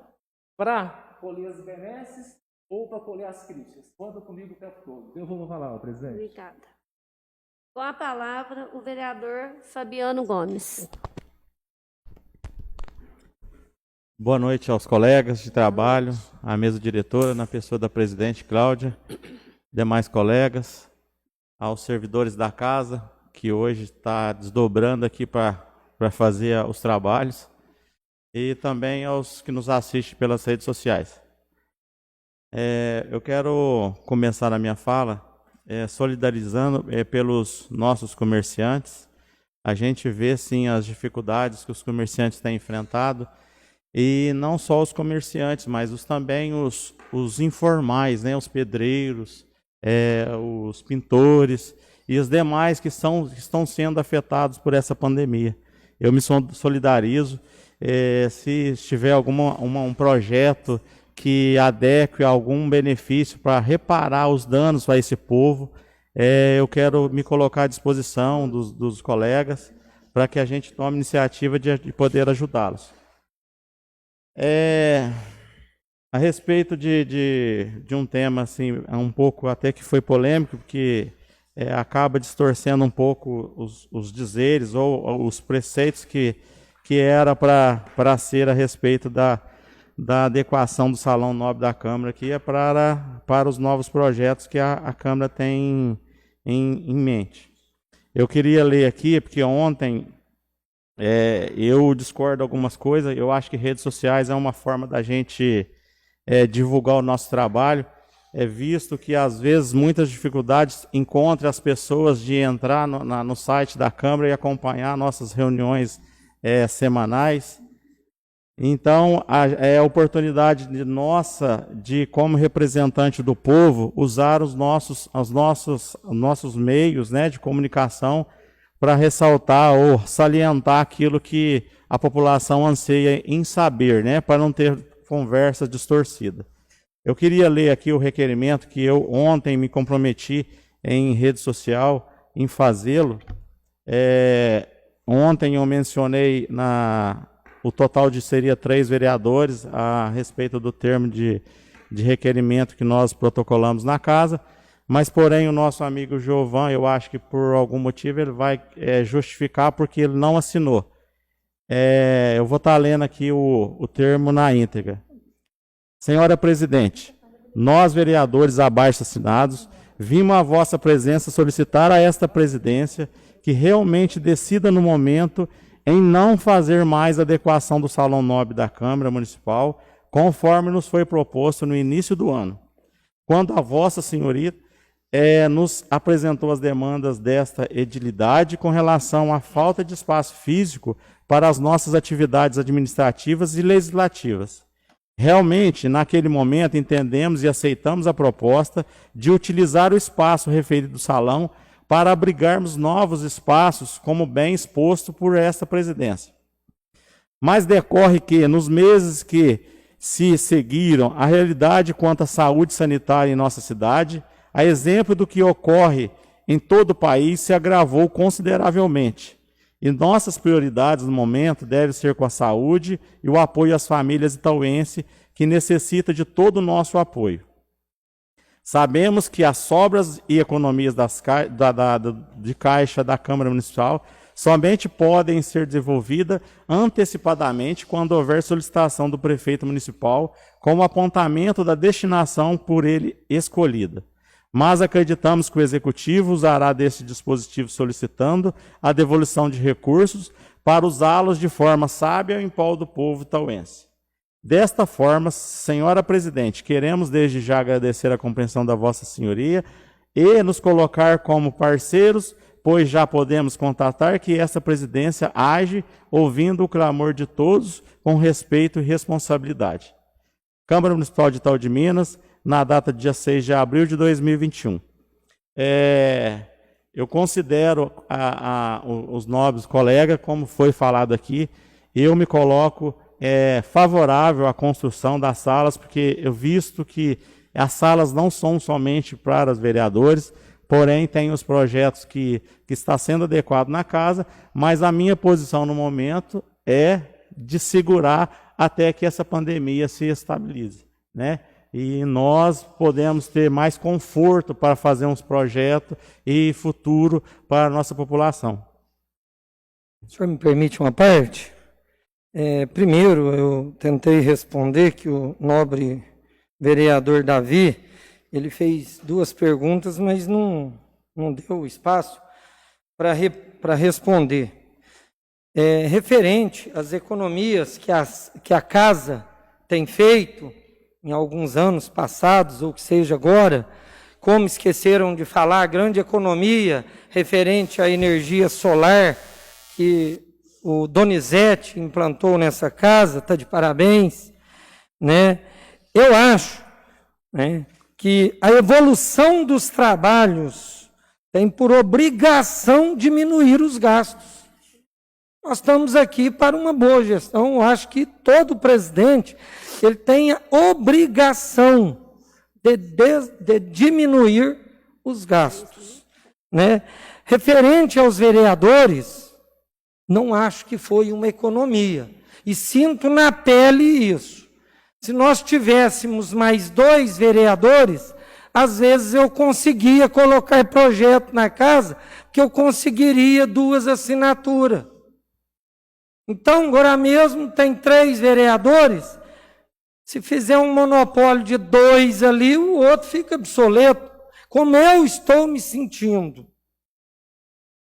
para colher as benesses ou para colher as críticas. Conta comigo o tempo todo. Eu vou falar, presidente. Obrigada. Com a palavra, o vereador Fabiano Gomes. Boa noite aos colegas de trabalho, à mesa diretora, na pessoa da presidente Cláudia, demais colegas, aos servidores da casa, que hoje está desdobrando aqui para fazer os trabalhos. e também aos que nos assistem pelas redes sociais. Eu quero começar a minha fala solidarizando pelos nossos comerciantes. A gente vê, sim, as dificuldades que os comerciantes têm enfrentado, e não só os comerciantes, mas também os informais, né, os pedreiros, os pintores e os demais que estão sendo afetados por essa pandemia. Eu me solidarizo. Se tiver um projeto que adeque a algum benefício para reparar os danos a esse povo, eu quero me colocar à disposição dos colegas para que a gente tome iniciativa de poder ajudá-los. A respeito de um tema assim, um pouco até que foi polêmico, porque acaba distorcendo um pouco os dizeres ou os preceitos que era para ser a respeito da adequação do Salão Nobre da Câmara, que é para os novos projetos que a Câmara tem em mente. Eu queria ler aqui, porque ontem eu discordo de algumas coisas. Eu acho que redes sociais é uma forma da gente divulgar o nosso trabalho, visto que às vezes muitas dificuldades encontram as pessoas de entrar no site da Câmara e acompanhar nossas reuniões semanais. Então, é a oportunidade nossa de, como representante do povo, usar os nossos meios, né, de comunicação para ressaltar ou salientar aquilo que a população anseia em saber, né, para não ter conversa distorcida. Eu queria ler aqui o requerimento que eu ontem me comprometi em rede social em fazê-lo. Ontem eu mencionei o total seria 3 vereadores a respeito do termo de requerimento que nós protocolamos na casa, mas porém o nosso amigo Giovan, eu acho que por algum motivo ele vai justificar porque ele não assinou. Eu vou estar lendo aqui o termo na íntegra. Senhora Presidente, nós vereadores abaixo assinados, vimos a vossa presença solicitar a esta presidência que realmente decida no momento em não fazer mais adequação do Salão Nobre da Câmara Municipal, conforme nos foi proposto no início do ano. Quando a Vossa Senhoria nos apresentou as demandas desta edilidade com relação à falta de espaço físico para as nossas atividades administrativas e legislativas. Realmente, naquele momento, entendemos e aceitamos a proposta de utilizar o espaço referido do salão para abrigarmos novos espaços, como bem exposto por esta presidência. Mas decorre que, nos meses que se seguiram, a realidade quanto à saúde sanitária em nossa cidade, a exemplo do que ocorre em todo o país, se agravou consideravelmente. E nossas prioridades no momento devem ser com a saúde e o apoio às famílias itauenses, que necessita de todo o nosso apoio. Sabemos que as sobras e economias de caixa da Câmara Municipal somente podem ser desenvolvidas antecipadamente quando houver solicitação do prefeito municipal com o apontamento da destinação por ele escolhida. Mas acreditamos que o Executivo usará desse dispositivo solicitando a devolução de recursos para usá-los de forma sábia em prol do povo itauense. Desta forma, Senhora Presidente, queremos desde já agradecer a compreensão da Vossa Senhoria e nos colocar como parceiros, pois já podemos constatar que essa presidência age ouvindo o clamor de todos com respeito e responsabilidade. Câmara Municipal de Itaú de Minas, na data de dia 6 de abril de 2021. Eu considero os nobres colegas, como foi falado aqui, eu me coloco favorável à construção das salas, porque eu visto que as salas não são somente para os vereadores, porém tem os projetos que está sendo adequado na casa, mas a minha posição no momento é de segurar até que essa pandemia se estabilize, né? E nós podemos ter mais conforto para fazer uns projetos e futuro para a nossa população. O senhor me permite uma parte? Primeiro, eu tentei responder que o nobre vereador Davi, ele fez 2 perguntas, mas não deu espaço para responder. referente às economias que a casa tem feito em alguns anos passados, ou que seja agora, como esqueceram de falar, a grande economia referente à energia solar, que o Donizete implantou nessa casa, está de parabéns, né? Eu acho, né, que a evolução dos trabalhos tem por obrigação diminuir os gastos. Nós estamos aqui para uma boa gestão. Eu acho que todo presidente ele tem a obrigação de diminuir os gastos, né? Referente aos vereadores, não acho que foi uma economia. E sinto na pele isso. Se nós tivéssemos mais 2 vereadores, às vezes eu conseguia colocar projeto na casa, que eu conseguiria 2 assinaturas. Então, agora mesmo tem 3 vereadores, se fizer um monopólio de 2 ali, o outro fica obsoleto, como eu estou me sentindo.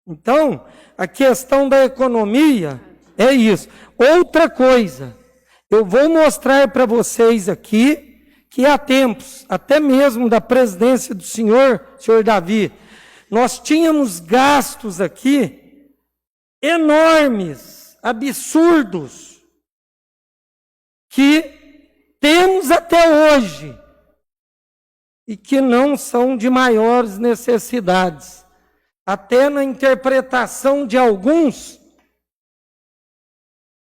Então, a questão da economia é isso. Outra coisa, eu vou mostrar para vocês aqui, que há tempos, até mesmo da presidência do senhor Davi, nós tínhamos gastos aqui enormes, absurdos, que temos até hoje e que não são de maiores necessidades. Até na interpretação de alguns,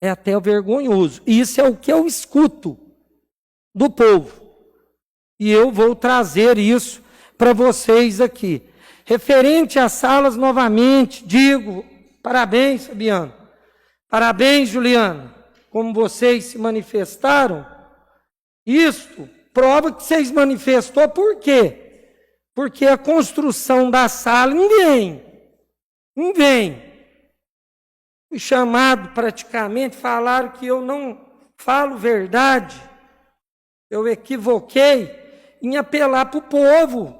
é até vergonhoso. Isso é o que eu escuto do povo. E eu vou trazer isso para vocês aqui. Referente às salas, novamente, digo, parabéns, Fabiano. Parabéns, Juliana, como vocês se manifestaram. Isto prova que vocês manifestou, por quê? Porque a construção da sala não vem. Fui chamado praticamente, falaram que eu não falo verdade, eu equivoquei em apelar para o povo,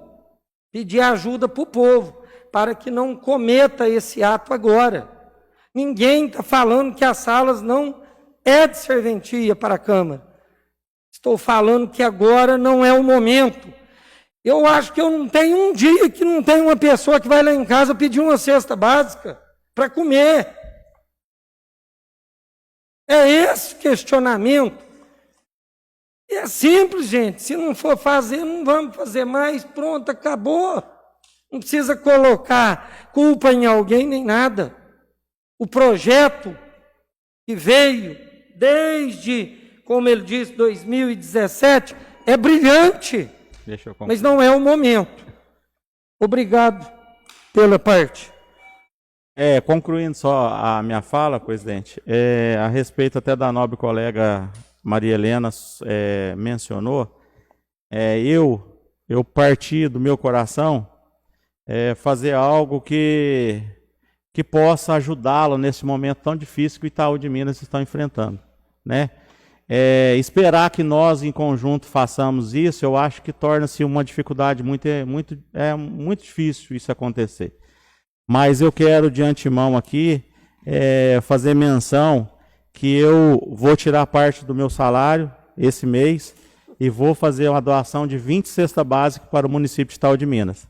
pedir ajuda para o povo, para que não cometa esse ato agora. Ninguém está falando que as salas não é de serventia para a Câmara. Estou falando que agora não é o momento. Eu acho que eu não tenho um dia que não tem uma pessoa que vai lá em casa pedir uma cesta básica para comer. É esse questionamento. E é simples, gente. Se não for fazer, não vamos fazer mais. Pronto, acabou. Não precisa colocar culpa em alguém nem nada. O projeto que veio desde, como ele disse, 2017, é brilhante, mas não é o momento. Obrigado pela parte. Concluindo só a minha fala, presidente, a respeito até da nobre colega Maria Helena mencionou, eu parti do meu coração fazer algo que possa ajudá-lo nesse momento tão difícil que o Itaú de Minas está enfrentando, né? Esperar que nós, em conjunto, façamos isso, eu acho que torna-se uma dificuldade muito difícil isso acontecer. Mas eu quero, de antemão aqui, fazer menção que eu vou tirar parte do meu salário esse mês e vou fazer uma doação de 20 cestas básicas para o município de Itaú de Minas.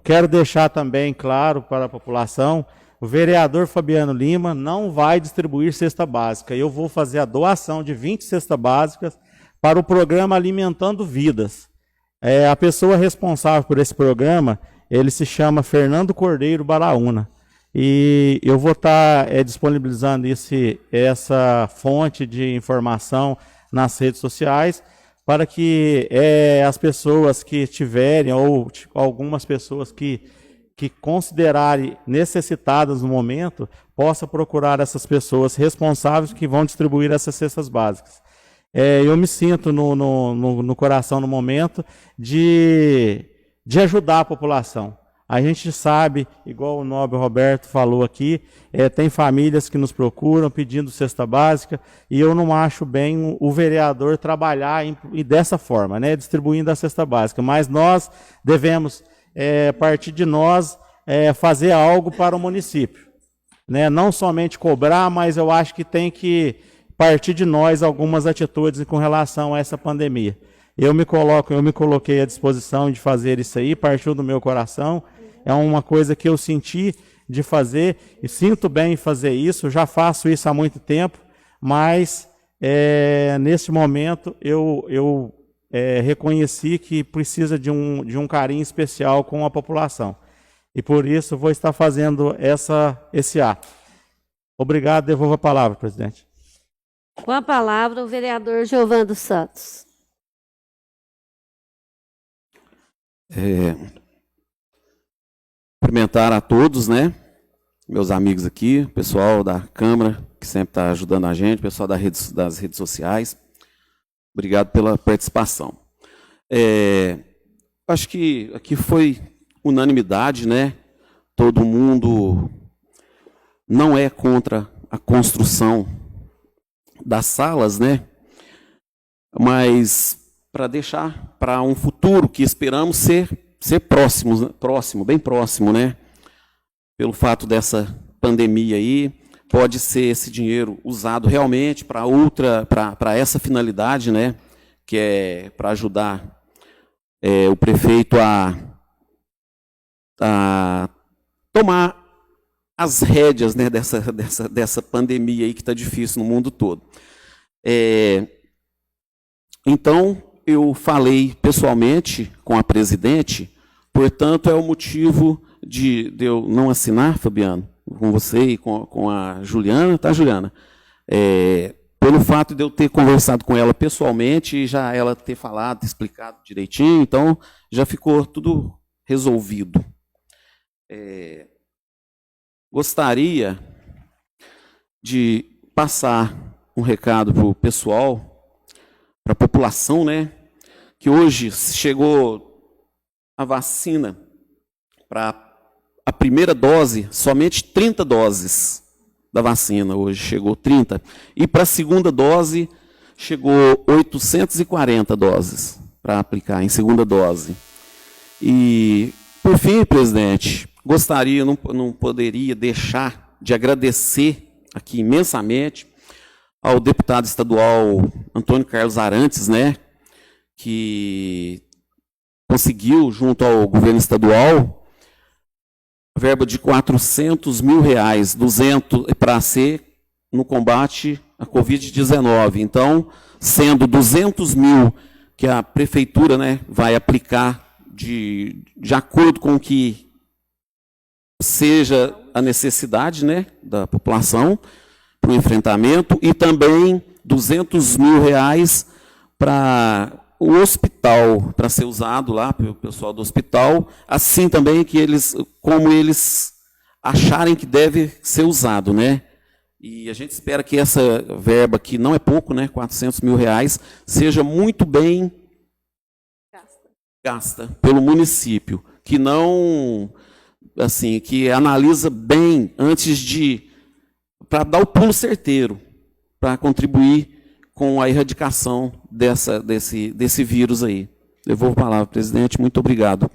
Quero deixar também claro para a população, o vereador Fabiano Lima não vai distribuir cesta básica. Eu vou fazer a doação de 20 cestas básicas para o programa Alimentando Vidas. A pessoa responsável por esse programa, ele se chama Fernando Cordeiro Baraúna. E eu vou estar disponibilizando essa fonte de informação nas redes sociais, para que as pessoas que tiverem, ou algumas pessoas que considerarem necessitadas no momento, possam procurar essas pessoas responsáveis que vão distribuir essas cestas básicas. Eu me sinto no coração no momento de ajudar a população. A gente sabe, igual o nobre Roberto falou aqui, tem famílias que nos procuram pedindo cesta básica, e eu não acho bem o vereador trabalhar dessa forma, né, distribuindo a cesta básica. Mas nós devemos, a partir de nós, fazer algo para o município. né? Não somente cobrar, mas eu acho que tem que partir de nós algumas atitudes com relação a essa pandemia. Eu me coloquei à disposição de fazer isso aí, partiu do meu coração. É uma coisa que eu senti de fazer e sinto bem em fazer isso. Já faço isso há muito tempo, mas nesse momento eu reconheci que precisa de um carinho especial com a população. E por isso vou estar fazendo esse ato. Obrigado, devolvo a palavra, presidente. Com a palavra, o vereador Giovando dos Santos. Cumprimentar a todos, né? Meus amigos aqui, pessoal da Câmara, que sempre está ajudando a gente, pessoal das redes sociais. Obrigado pela participação. Acho que aqui foi unanimidade, né? Todo mundo não é contra a construção das salas, né? Mas para deixar para um futuro que esperamos ser próximo, bem próximo, né? Pelo fato dessa pandemia aí, pode ser esse dinheiro usado realmente para essa finalidade, né? Que é para ajudar o prefeito a tomar as rédeas, né, dessa pandemia aí que está difícil no mundo todo. Então, eu falei pessoalmente com a presidente, portanto, é o motivo de eu não assinar, Fabiano, com você e com a Juliana, tá, Juliana? Pelo fato de eu ter conversado com ela pessoalmente e já ela ter falado, explicado direitinho, então já ficou tudo resolvido. Gostaria de passar um recado para o pessoal, para a população, né? Que hoje chegou a vacina para a primeira dose, somente 30 doses da vacina, hoje chegou 30. E para a segunda dose, chegou 840 doses para aplicar em segunda dose. E, por fim, presidente, gostaria, não poderia deixar de agradecer aqui imensamente ao deputado estadual Antônio Carlos Arantes, né, que conseguiu, junto ao governo estadual, verba de R$400 mil, 200 para ser no combate à Covid-19. Então, sendo 200 mil que a prefeitura, né, vai aplicar de acordo com o que seja a necessidade, né, da população para o enfrentamento, e também R$200 mil para o hospital, para ser usado lá pelo pessoal do hospital, assim também como eles acharem que deve ser usado, né? E a gente espera que essa verba, que não é pouco, né, R$400 mil, seja muito bem gasta pelo município, que não, assim, que analisa bem antes para dar o pulo certeiro, para contribuir com a erradicação desse vírus aí. Devolvo a palavra, presidente. Muito obrigado.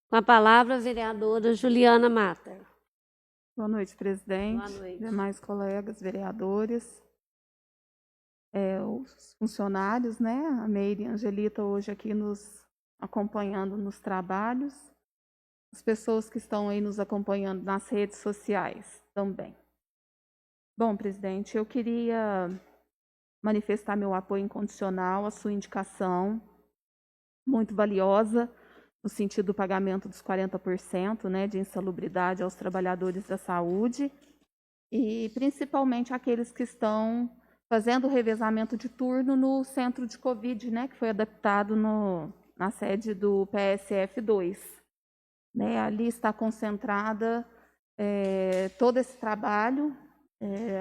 Com a palavra, a vereadora Juliana Matter. Boa noite, presidente. Boa noite. Demais colegas, vereadores, os funcionários, né? A Meire e a Angelita hoje aqui nos acompanhando nos trabalhos, as pessoas que estão aí nos acompanhando nas redes sociais também. Bom, presidente, eu queria manifestar meu apoio incondicional à sua indicação, muito valiosa, no sentido do pagamento dos 40%, né, de insalubridade aos trabalhadores da saúde, e principalmente aqueles que estão fazendo o revezamento de turno no centro de Covid, né, que foi adaptado na sede do PSF2. Né, ali está concentrada todo esse trabalho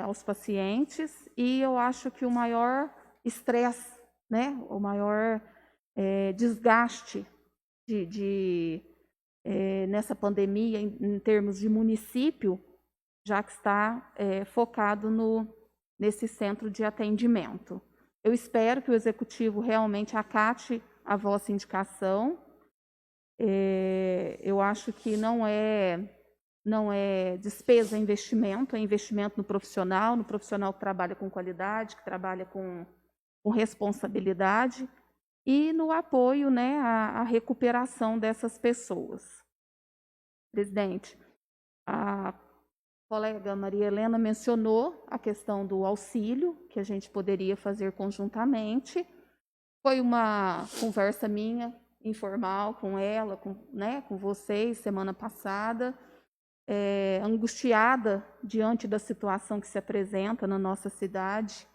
aos pacientes, e eu acho que o maior estresse, né, o maior desgaste nessa pandemia em termos de município, já que está focado nesse centro de atendimento. Eu espero que o Executivo realmente acate a vossa indicação. Eu acho que não é não é despesa, é investimento no profissional que trabalha com qualidade, que trabalha com responsabilidade, e no apoio, né, à recuperação dessas pessoas. Presidente, a colega Maria Helena mencionou a questão do auxílio, que a gente poderia fazer conjuntamente. Foi uma conversa minha, informal, com ela, com vocês, semana passada, angustiada diante da situação que se apresenta na nossa cidade,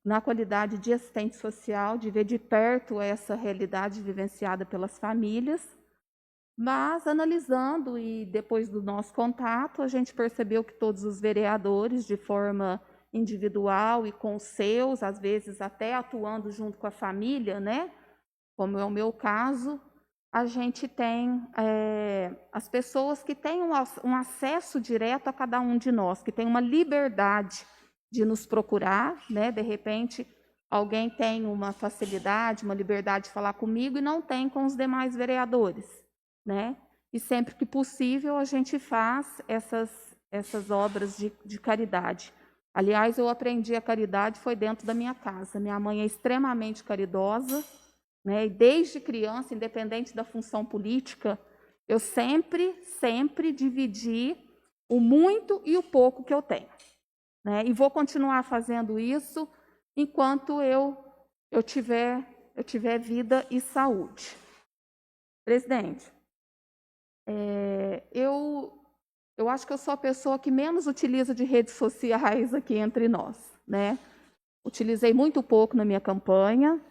na qualidade de assistente social, de ver de perto essa realidade vivenciada pelas famílias, mas analisando e depois do nosso contato, a gente percebeu que todos os vereadores, de forma individual e com os seus, às vezes até atuando junto com a família, né? Como é o meu caso, a gente tem as pessoas que têm um acesso direto a cada um de nós, que tem uma liberdade de nos procurar, né? De repente, alguém tem uma facilidade, uma liberdade de falar comigo e não tem com os demais vereadores, né? E sempre que possível a gente faz essas obras de caridade. Aliás, eu aprendi a caridade foi dentro da minha casa. Minha mãe é extremamente caridosa, né? E desde criança, independente da função política, eu sempre dividi o muito e o pouco que eu tenho, né? E vou continuar fazendo isso enquanto eu tiver vida e saúde. Presidente, eu acho que eu sou a pessoa que menos utiliza de redes sociais aqui entre nós, né? Utilizei muito pouco na minha campanha,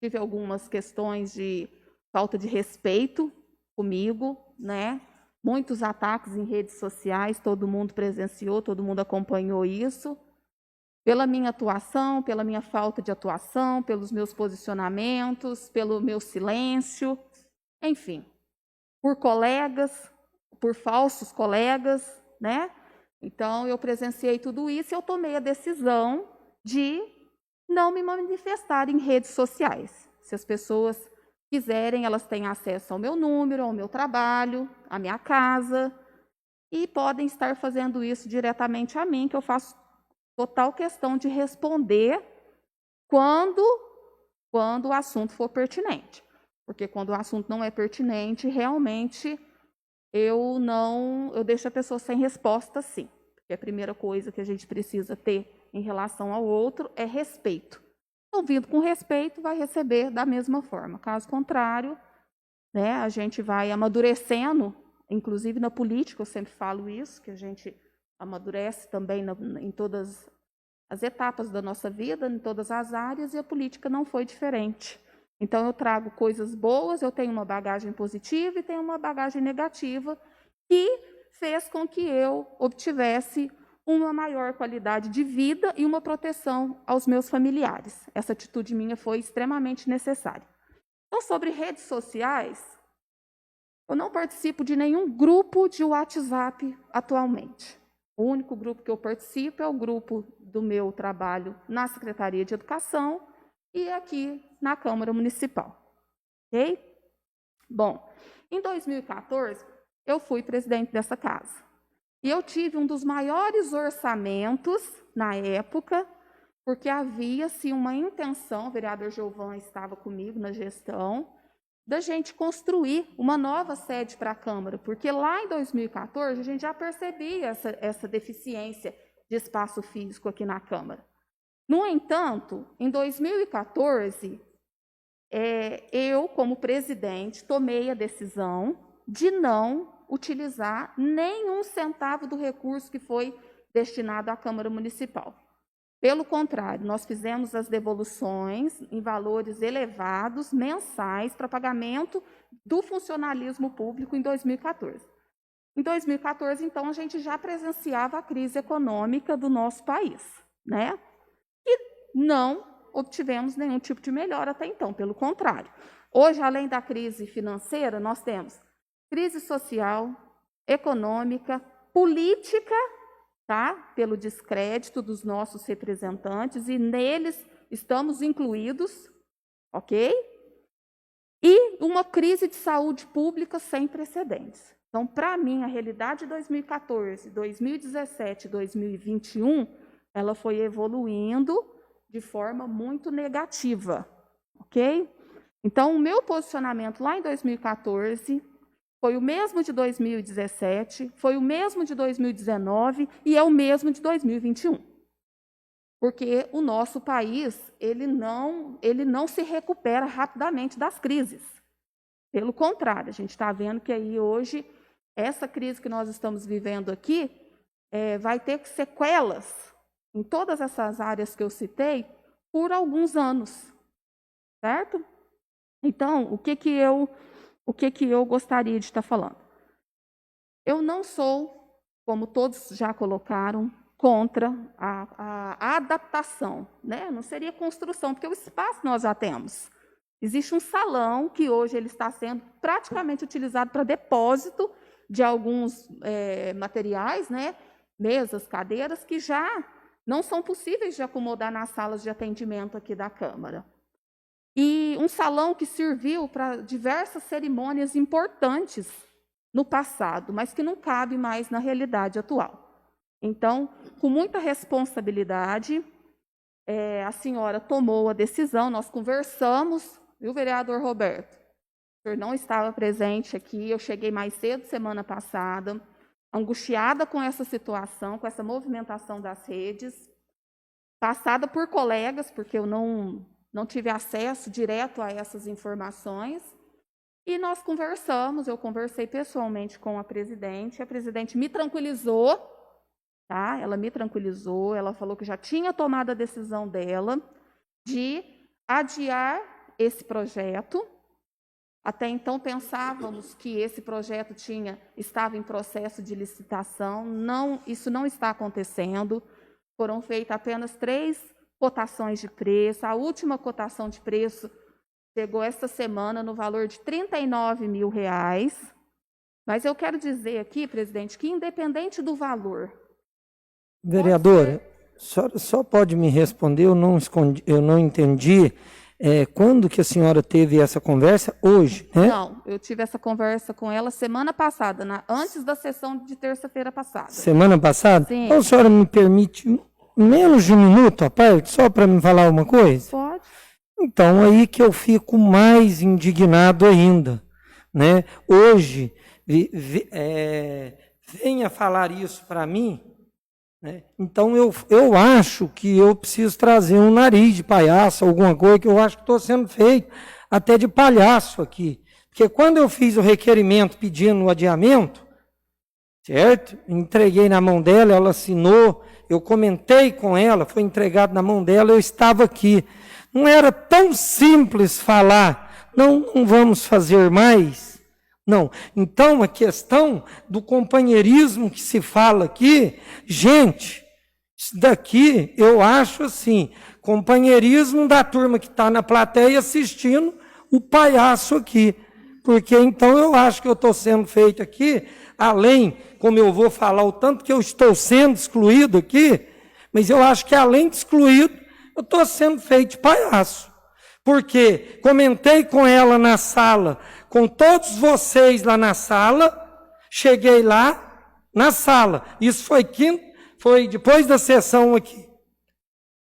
tive algumas questões de falta de respeito comigo, né? Muitos ataques em redes sociais, todo mundo presenciou, todo mundo acompanhou isso. Pela minha atuação, pela minha falta de atuação, pelos meus posicionamentos, pelo meu silêncio, enfim, por colegas, por falsos colegas, né? Então, eu presenciei tudo isso e eu tomei a decisão de não me manifestar em redes sociais. Se as pessoas quiserem, elas têm acesso ao meu número, ao meu trabalho, à minha casa, e podem estar fazendo isso diretamente a mim, que eu faço total questão de responder quando o assunto for pertinente. Porque quando o assunto não é pertinente, realmente eu deixo a pessoa sem resposta, sim. Porque a primeira coisa que a gente precisa ter em relação ao outro é respeito. Então, vindo com respeito, vai receber da mesma forma. Caso contrário, né, a gente vai amadurecendo, inclusive na política, eu sempre falo isso, que a gente amadurece também em todas as etapas da nossa vida, em todas as áreas, e a política não foi diferente. Então, eu trago coisas boas, eu tenho uma bagagem positiva e tenho uma bagagem negativa, que fez com que eu obtivesse uma maior qualidade de vida e uma proteção aos meus familiares. Essa atitude minha foi extremamente necessária. Então, sobre redes sociais, eu não participo de nenhum grupo de WhatsApp atualmente. O único grupo que eu participo é o grupo do meu trabalho na Secretaria de Educação e aqui na Câmara Municipal. Ok? Bom, em 2014, eu fui presidente dessa casa. E eu tive um dos maiores orçamentos na época, porque havia-se uma intenção, o vereador Giovan estava comigo na gestão, da gente construir uma nova sede para a Câmara, porque lá em 2014 a gente já percebia essa deficiência de espaço físico aqui na Câmara. No entanto, em 2014, eu, como presidente, tomei a decisão de não utilizar nenhum centavo do recurso que foi destinado à Câmara Municipal. Pelo contrário, nós fizemos as devoluções em valores elevados, mensais, para pagamento do funcionalismo público em 2014. Em 2014, então, a gente já presenciava a crise econômica do nosso país, né? E não obtivemos nenhum tipo de melhora até então, pelo contrário. Hoje, além da crise financeira, nós temos crise social, econômica, política, tá? Pelo descrédito dos nossos representantes, e neles estamos incluídos, ok? E uma crise de saúde pública sem precedentes. Então, para mim, a realidade de 2014, 2017, 2021, ela foi evoluindo de forma muito negativa, ok? Então, o meu posicionamento lá em 2014 foi o mesmo de 2017, foi o mesmo de 2019 e é o mesmo de 2021. Porque o nosso país, ele não se recupera rapidamente das crises. Pelo contrário, a gente está vendo que aí hoje, essa crise que nós estamos vivendo aqui, vai ter sequelas em todas essas áreas que eu citei por alguns anos, certo? Então, o que que eu gostaria de estar falando? Eu não sou, como todos já colocaram, contra a adaptação, né? Não seria construção, porque o espaço nós já temos. Existe um salão que hoje ele está sendo praticamente utilizado para depósito de alguns materiais, né? Mesas, cadeiras, que já não são possíveis de acomodar nas salas de atendimento aqui da Câmara. E um salão que serviu para diversas cerimônias importantes no passado, mas que não cabe mais na realidade atual. Então, com muita responsabilidade, a senhora tomou a decisão, nós conversamos, viu, vereador Roberto? O senhor não estava presente aqui, eu cheguei mais cedo semana passada, angustiada com essa situação, com essa movimentação das redes, passada por colegas, porque eu não tive acesso direto a essas informações, e nós conversamos, eu conversei pessoalmente com a presidente me tranquilizou, tá? Ela me tranquilizou, ela falou que já tinha tomado a decisão dela de adiar esse projeto. Até então pensávamos que esse projeto estava em processo de licitação, isso não está acontecendo, foram feitas apenas 3 cotações de preço, a última cotação de preço chegou esta semana no valor de R$39 mil, mas eu quero dizer aqui, presidente, que independente do valor... Vereadora, só pode me responder, eu não entendi, quando que a senhora teve essa conversa? Hoje, né? Não, eu tive essa conversa com ela semana passada, antes da sessão de terça-feira passada. Semana passada? Sim. Então a senhora me permite menos de um minuto à parte, só para me falar uma coisa? Pode. Então, aí que eu fico mais indignado ainda, né? Hoje, venha falar isso para mim, né? Então, eu acho que eu preciso trazer um nariz de palhaço, alguma coisa, que eu acho que estou sendo feito até de palhaço aqui. Porque quando eu fiz o requerimento pedindo o adiamento, certo? Entreguei na mão dela, ela assinou, eu comentei com ela, foi entregado na mão dela, eu estava aqui. Não era tão simples falar, não vamos fazer mais. Não. Então, a questão do companheirismo que se fala aqui, gente, isso daqui eu acho assim, companheirismo da turma que está na plateia assistindo o palhaço aqui. Porque então eu acho que eu estou sendo feito aqui, além, como eu vou falar, o tanto que eu estou sendo excluído aqui, mas eu acho que além de excluído, eu estou sendo feito de palhaço. Porque comentei com ela na sala, com todos vocês lá na sala, cheguei lá na sala. Isso foi depois da sessão aqui.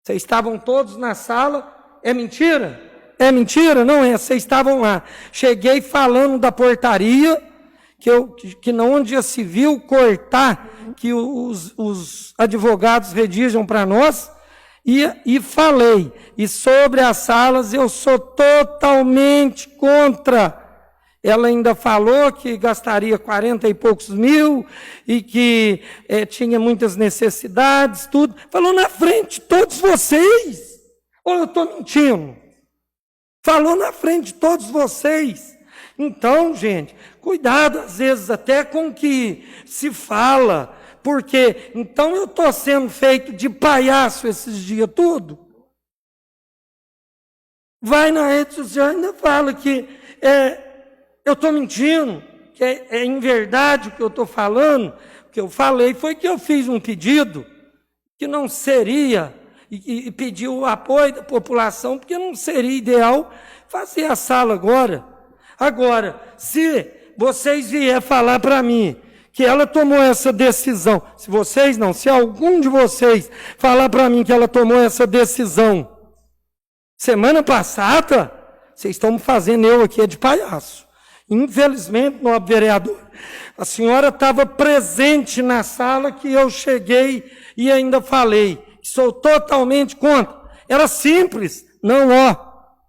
Vocês estavam todos na sala. É mentira? É mentira? Não é, vocês estavam lá. Cheguei falando da portaria, que onde se viu cortar, que os advogados redigam para nós, e falei. E sobre as salas eu sou totalmente contra. Ela ainda falou que gastaria 40 e poucos mil e que tinha muitas necessidades, tudo. Falou na frente de todos vocês. Ou eu estou mentindo? Falou na frente de todos vocês. Então, gente, cuidado às vezes até com o que se fala, porque então eu estou sendo feito de palhaço esses dias tudo. Vai na rede social e ainda fala que eu estou mentindo, que é em verdade o que eu estou falando. O que eu falei foi que eu fiz um pedido que não seria, e pedi o apoio da população, porque não seria ideal fazer a sala agora. Agora, se vocês vier falar para mim que ela tomou essa decisão, se vocês não, se algum de vocês falar para mim que ela tomou essa decisão semana passada, vocês estão me fazendo eu aqui de palhaço. Infelizmente, nobre vereador, a senhora estava presente na sala que eu cheguei e ainda falei que sou totalmente contra. Era simples. Não,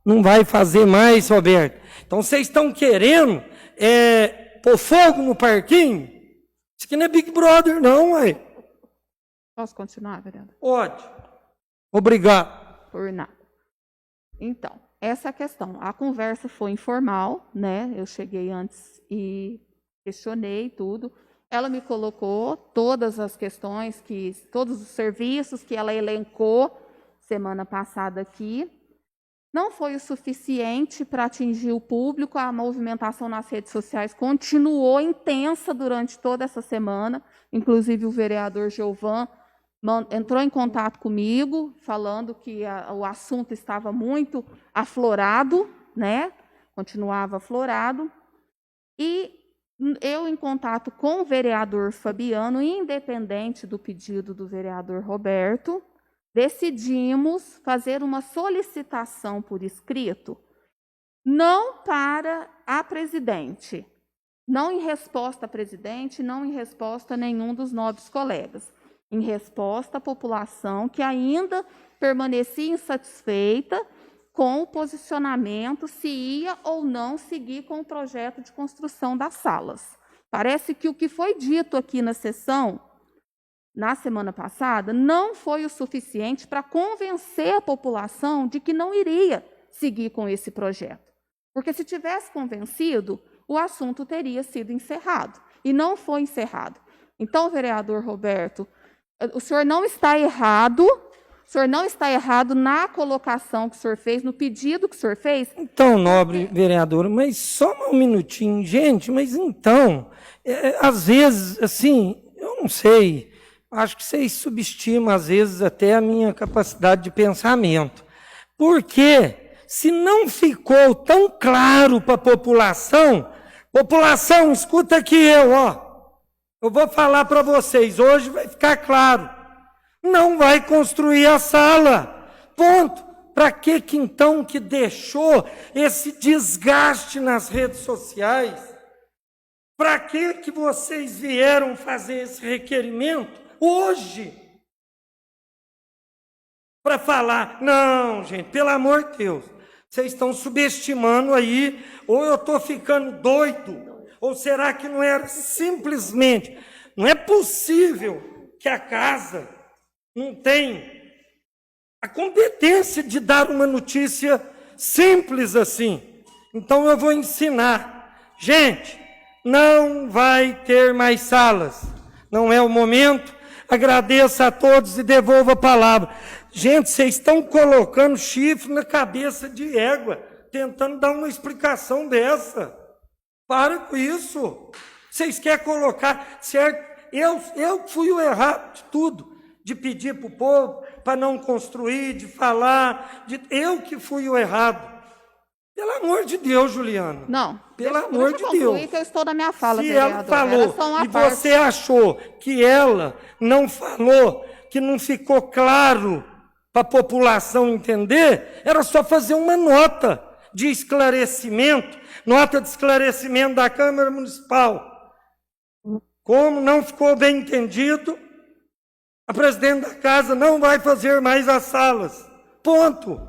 não vai fazer mais, Roberto. Então, vocês estão querendo pôr fogo no parquinho? Isso aqui não é Big Brother, não, ué. Posso continuar, vereador? Pode. Obrigado. Por nada. Então, essa é a questão. A conversa foi informal, né? Eu cheguei antes e questionei tudo. Ela me colocou todas as questões, todos os serviços que ela elencou semana passada aqui. Não foi o suficiente para atingir o público. A movimentação nas redes sociais continuou intensa durante toda essa semana. Inclusive, o vereador Giovan entrou em contato comigo, falando que o assunto estava muito aflorado, né? Continuava aflorado. E eu, em contato com o vereador Fabiano, independente do pedido do vereador Roberto, decidimos fazer uma solicitação por escrito, não para a presidente, não em resposta à presidente, não em resposta a nenhum dos nobres colegas, em resposta à população que ainda permanecia insatisfeita com o posicionamento se ia ou não seguir com o projeto de construção das salas. Parece que o que foi dito aqui na sessão, na semana passada, não foi o suficiente para convencer a população de que não iria seguir com esse projeto. Porque se tivesse convencido, o assunto teria sido encerrado. E não foi encerrado. Então, vereador Roberto, o senhor não está errado. O senhor não está errado na colocação que o senhor fez, no pedido que o senhor fez. Então, nobre vereador, mas só um minutinho, gente, mas então, às vezes, assim, eu não sei, acho que vocês subestimam, às vezes, até a minha capacidade de pensamento. Porque, se não ficou tão claro para a população, escuta aqui eu vou falar para vocês, hoje vai ficar claro. Não vai construir a sala. Ponto. Para que então que deixou esse desgaste nas redes sociais? Para que vocês vieram fazer esse requerimento hoje? Para falar, não, gente, pelo amor de Deus, vocês estão subestimando aí, ou eu estou ficando doido, ou será que não era simplesmente, não é possível que a casa não tem a competência de dar uma notícia simples assim. Então eu vou ensinar. Gente, não vai ter mais salas. Não é o momento. Agradeço a todos e devolvo a palavra. Gente, vocês estão colocando chifre na cabeça de égua, tentando dar uma explicação dessa. Para com isso. Vocês querem colocar, certo? Eu fui o errado de tudo. De pedir para o povo para não construir, de falar, eu que fui o errado. Pelo amor de Deus, Juliana. Não. Pelo amor de Deus. Que eu estou na minha fala, se vereador. ela falou e você achou que ela não falou, que não ficou claro para a população entender, era só fazer uma nota de esclarecimento, nota de esclarecimento da Câmara Municipal. Como não ficou bem entendido, a presidente da casa não vai fazer mais as salas. Ponto.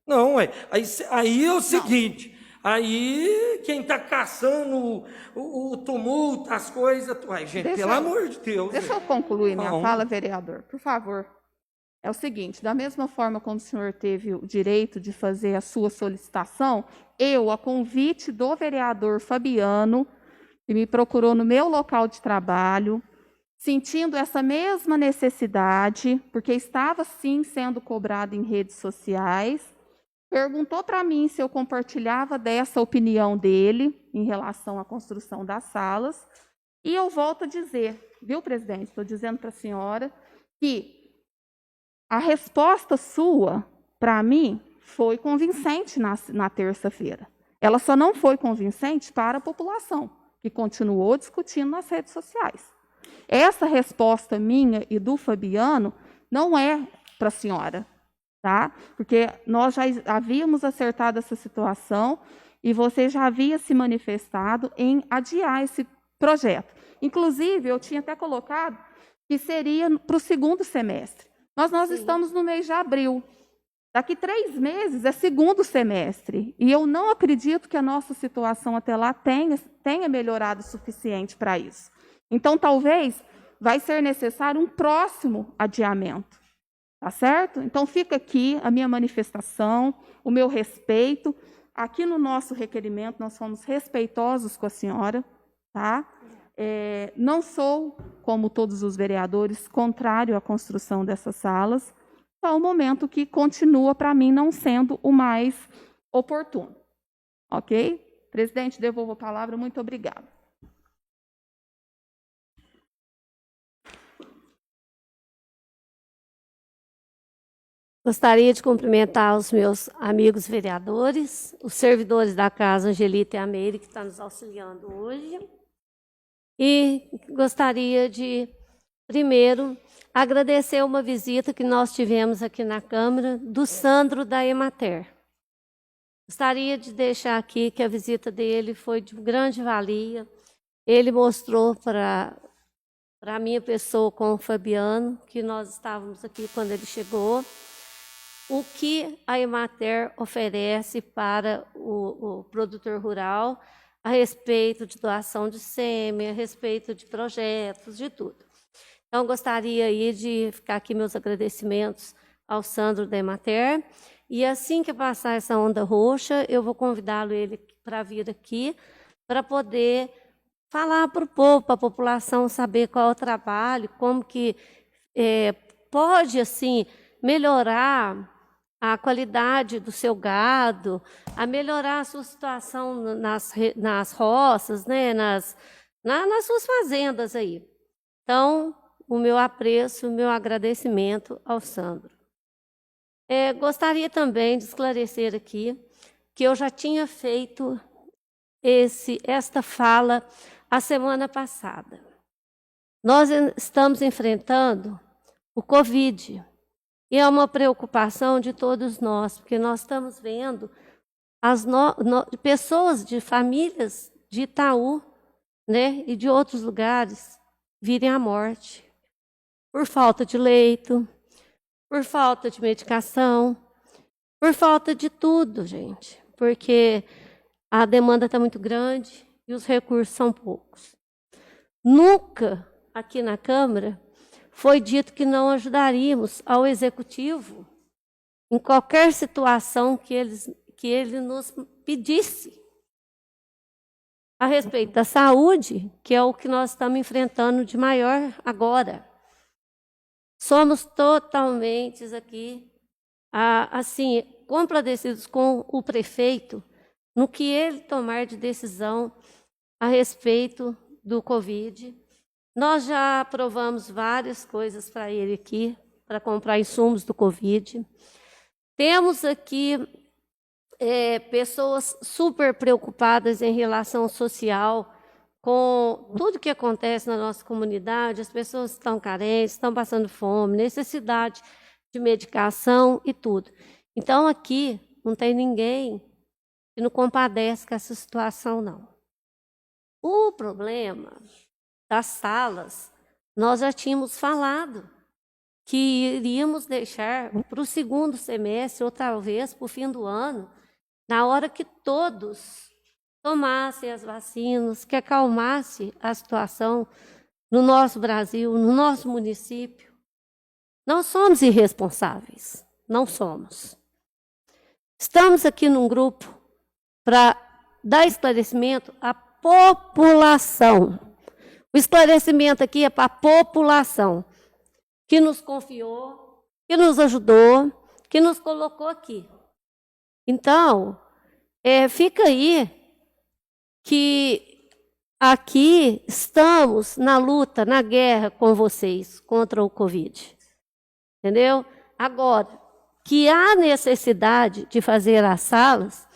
Não, aí é o seguinte, aí quem está caçando o tumulto, as coisas... gente, pelo amor de Deus. Deixa eu concluir minha fala, vereador, por favor. É o seguinte, da mesma forma como o senhor teve o direito de fazer a sua solicitação, eu, a convite do vereador Fabiano, que me procurou no meu local de trabalho, sentindo essa mesma necessidade, porque estava sim sendo cobrado em redes sociais, perguntou para mim se eu compartilhava dessa opinião dele em relação à construção das salas, e eu volto a dizer, viu, presidente, estou dizendo para a senhora que a resposta sua, para mim, foi convincente na terça-feira. Ela só não foi convincente para a população, que continuou discutindo nas redes sociais. Essa resposta minha e do Fabiano não é para a senhora, tá? Porque nós já havíamos acertado essa situação e você já havia se manifestado em adiar esse projeto. Inclusive, eu tinha até colocado que seria para o segundo semestre. Nós estamos no mês de abril. Daqui 3 meses é segundo semestre. E eu não acredito que a nossa situação até lá tenha melhorado o suficiente para isso. Então, talvez, vai ser necessário um próximo adiamento. Tá certo? Então, fica aqui a minha manifestação, o meu respeito. Aqui no nosso requerimento, nós fomos respeitosos com a senhora, tá? Não sou, como todos os vereadores, contrário à construção dessas salas, só o momento que continua, para mim, não sendo o mais oportuno. Ok? Presidente, devolvo a palavra. Muito obrigada. Gostaria de cumprimentar os meus amigos vereadores, os servidores da Casa Angelita e a Meire, que estão nos auxiliando hoje. E gostaria de, primeiro, agradecer uma visita que nós tivemos aqui na Câmara do Sandro da Emater. Gostaria de deixar aqui que a visita dele foi de grande valia. Ele mostrou para a minha pessoa com o Fabiano, que nós estávamos aqui quando ele chegou, o que a Emater oferece para o produtor rural a respeito de doação de sêmen, a respeito de projetos, de tudo. Então, gostaria aí de ficar aqui meus agradecimentos ao Sandro da Emater. E assim que passar essa onda roxa, eu vou convidá-lo ele para vir aqui, para poder falar para o povo, para a população saber qual é o trabalho, como que pode, assim, melhorar a qualidade do seu gado, a melhorar a sua situação nas roças, né, nas suas fazendas aí. Então, o meu apreço, o meu agradecimento ao Sandro. Gostaria também de esclarecer aqui que eu já tinha feito esta fala a semana passada. Nós estamos enfrentando o Covid. E é uma preocupação de todos nós, porque nós estamos vendo pessoas de famílias de Itaú, né, e de outros lugares virem à morte por falta de leito, por falta de medicação, por falta de tudo, gente, porque a demanda está muito grande e os recursos são poucos. Nunca aqui na Câmara foi dito que não ajudaríamos ao Executivo em qualquer situação que ele nos pedisse a respeito da saúde, que é o que nós estamos enfrentando de maior agora. Somos totalmente aqui, assim, compadecidos com o prefeito no que ele tomar de decisão a respeito do Covid. Nós já aprovamos várias coisas para ele aqui, para comprar insumos do Covid. Temos aqui pessoas super preocupadas em relação social, com tudo que acontece na nossa comunidade. As pessoas estão carentes, estão passando fome, necessidade de medicação e tudo. Então, aqui não tem ninguém que não compadece com essa situação, não. O problema das salas, nós já tínhamos falado que iríamos deixar para o segundo semestre, ou talvez para o fim do ano, na hora que todos tomassem as vacinas, que acalmasse a situação no nosso Brasil, no nosso município. Não somos irresponsáveis, não somos. Estamos aqui num grupo para dar esclarecimento à população. O esclarecimento aqui é para a população que nos confiou, que nos ajudou, que nos colocou aqui. Então, fica aí que aqui estamos na luta, na guerra com vocês contra o Covid. Entendeu? Agora, que há necessidade de fazer as salas,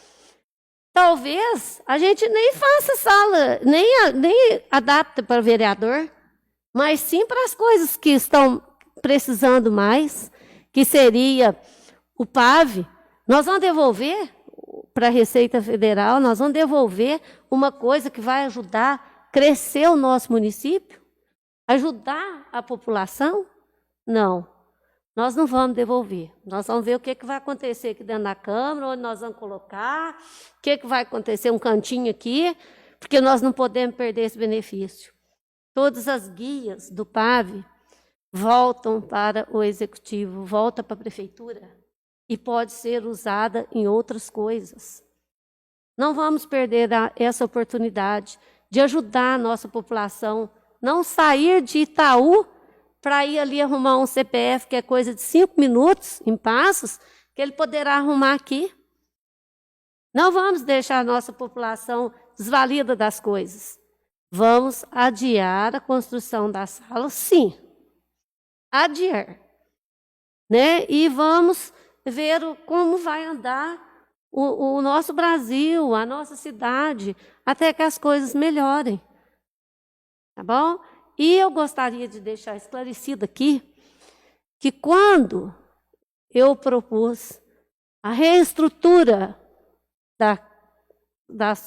talvez a gente nem faça sala, nem adapta para vereador, mas sim para as coisas que estão precisando mais, que seria o PAV. Nós vamos devolver para a Receita Federal, nós vamos devolver uma coisa que vai ajudar a crescer o nosso município, ajudar a população? Não, nós não vamos devolver. Nós vamos ver o que vai acontecer aqui dentro da Câmara, onde nós vamos colocar, o que vai acontecer, um cantinho aqui, porque nós não podemos perder esse benefício. Todas as guias do PAV voltam para o Executivo, volta para a Prefeitura e pode ser usada em outras coisas. Não vamos perder essa oportunidade de ajudar a nossa população, não sair de Itaú para ir ali arrumar um CPF, que é coisa de 5 minutos, em Passos, que ele poderá arrumar aqui. Não vamos deixar a nossa população desvalida das coisas. Vamos adiar a construção da sala, sim. Adiar. Né? E vamos ver como vai andar o nosso Brasil, a nossa cidade, até que as coisas melhorem. Tá bom? E eu gostaria de deixar esclarecido aqui que quando eu propus a reestrutura das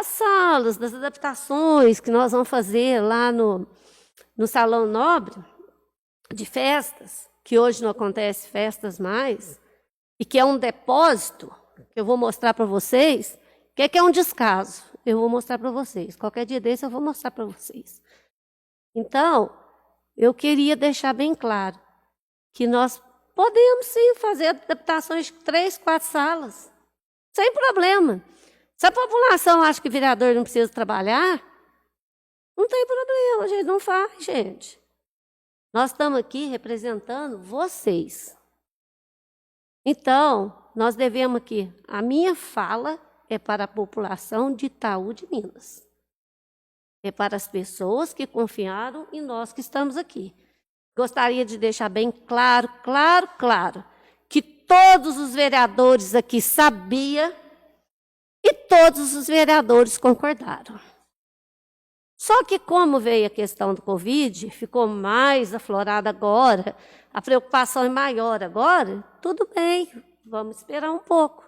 salas, das adaptações que nós vamos fazer lá no Salão Nobre de festas, que hoje não acontece festas mais, e que é um depósito, que eu vou mostrar para vocês, que é um descaso. Eu vou mostrar para vocês. Qualquer dia desse eu vou mostrar para vocês. Então, eu queria deixar bem claro que nós podemos sim fazer adaptações de 3, 4 salas, sem problema. Se a população acha que vereador não precisa trabalhar, não tem problema, a gente não faz, gente. Nós estamos aqui representando vocês. Então, nós devemos aqui, a minha fala é para a população de Itaú de Minas. É para as pessoas que confiaram em nós que estamos aqui. Gostaria de deixar bem claro, que todos os vereadores aqui sabiam e todos os vereadores concordaram. Só que como veio a questão do Covid, ficou mais aflorada agora, a preocupação é maior agora, tudo bem, vamos esperar um pouco.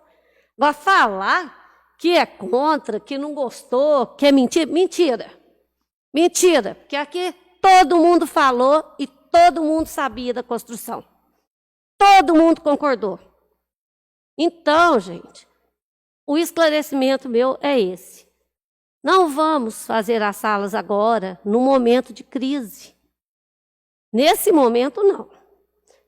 Agora falar que é contra, que não gostou, que é mentira. Mentira, porque aqui todo mundo falou e todo mundo sabia da construção. Todo mundo concordou. Então, gente, o esclarecimento meu é esse. Não vamos fazer as salas agora, no momento de crise. Nesse momento, não.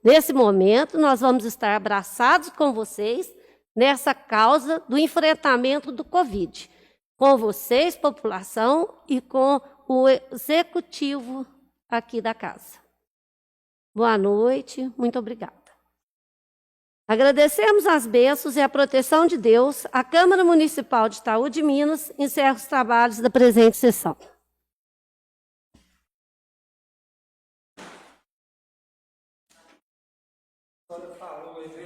Nesse momento, nós vamos estar abraçados com vocês nessa causa do enfrentamento do Covid. Com vocês, população, e com o executivo aqui da casa. Boa noite, muito obrigada. Agradecemos as bênçãos e a proteção de Deus. A Câmara Municipal de Itaú de Minas encerra os trabalhos da presente sessão.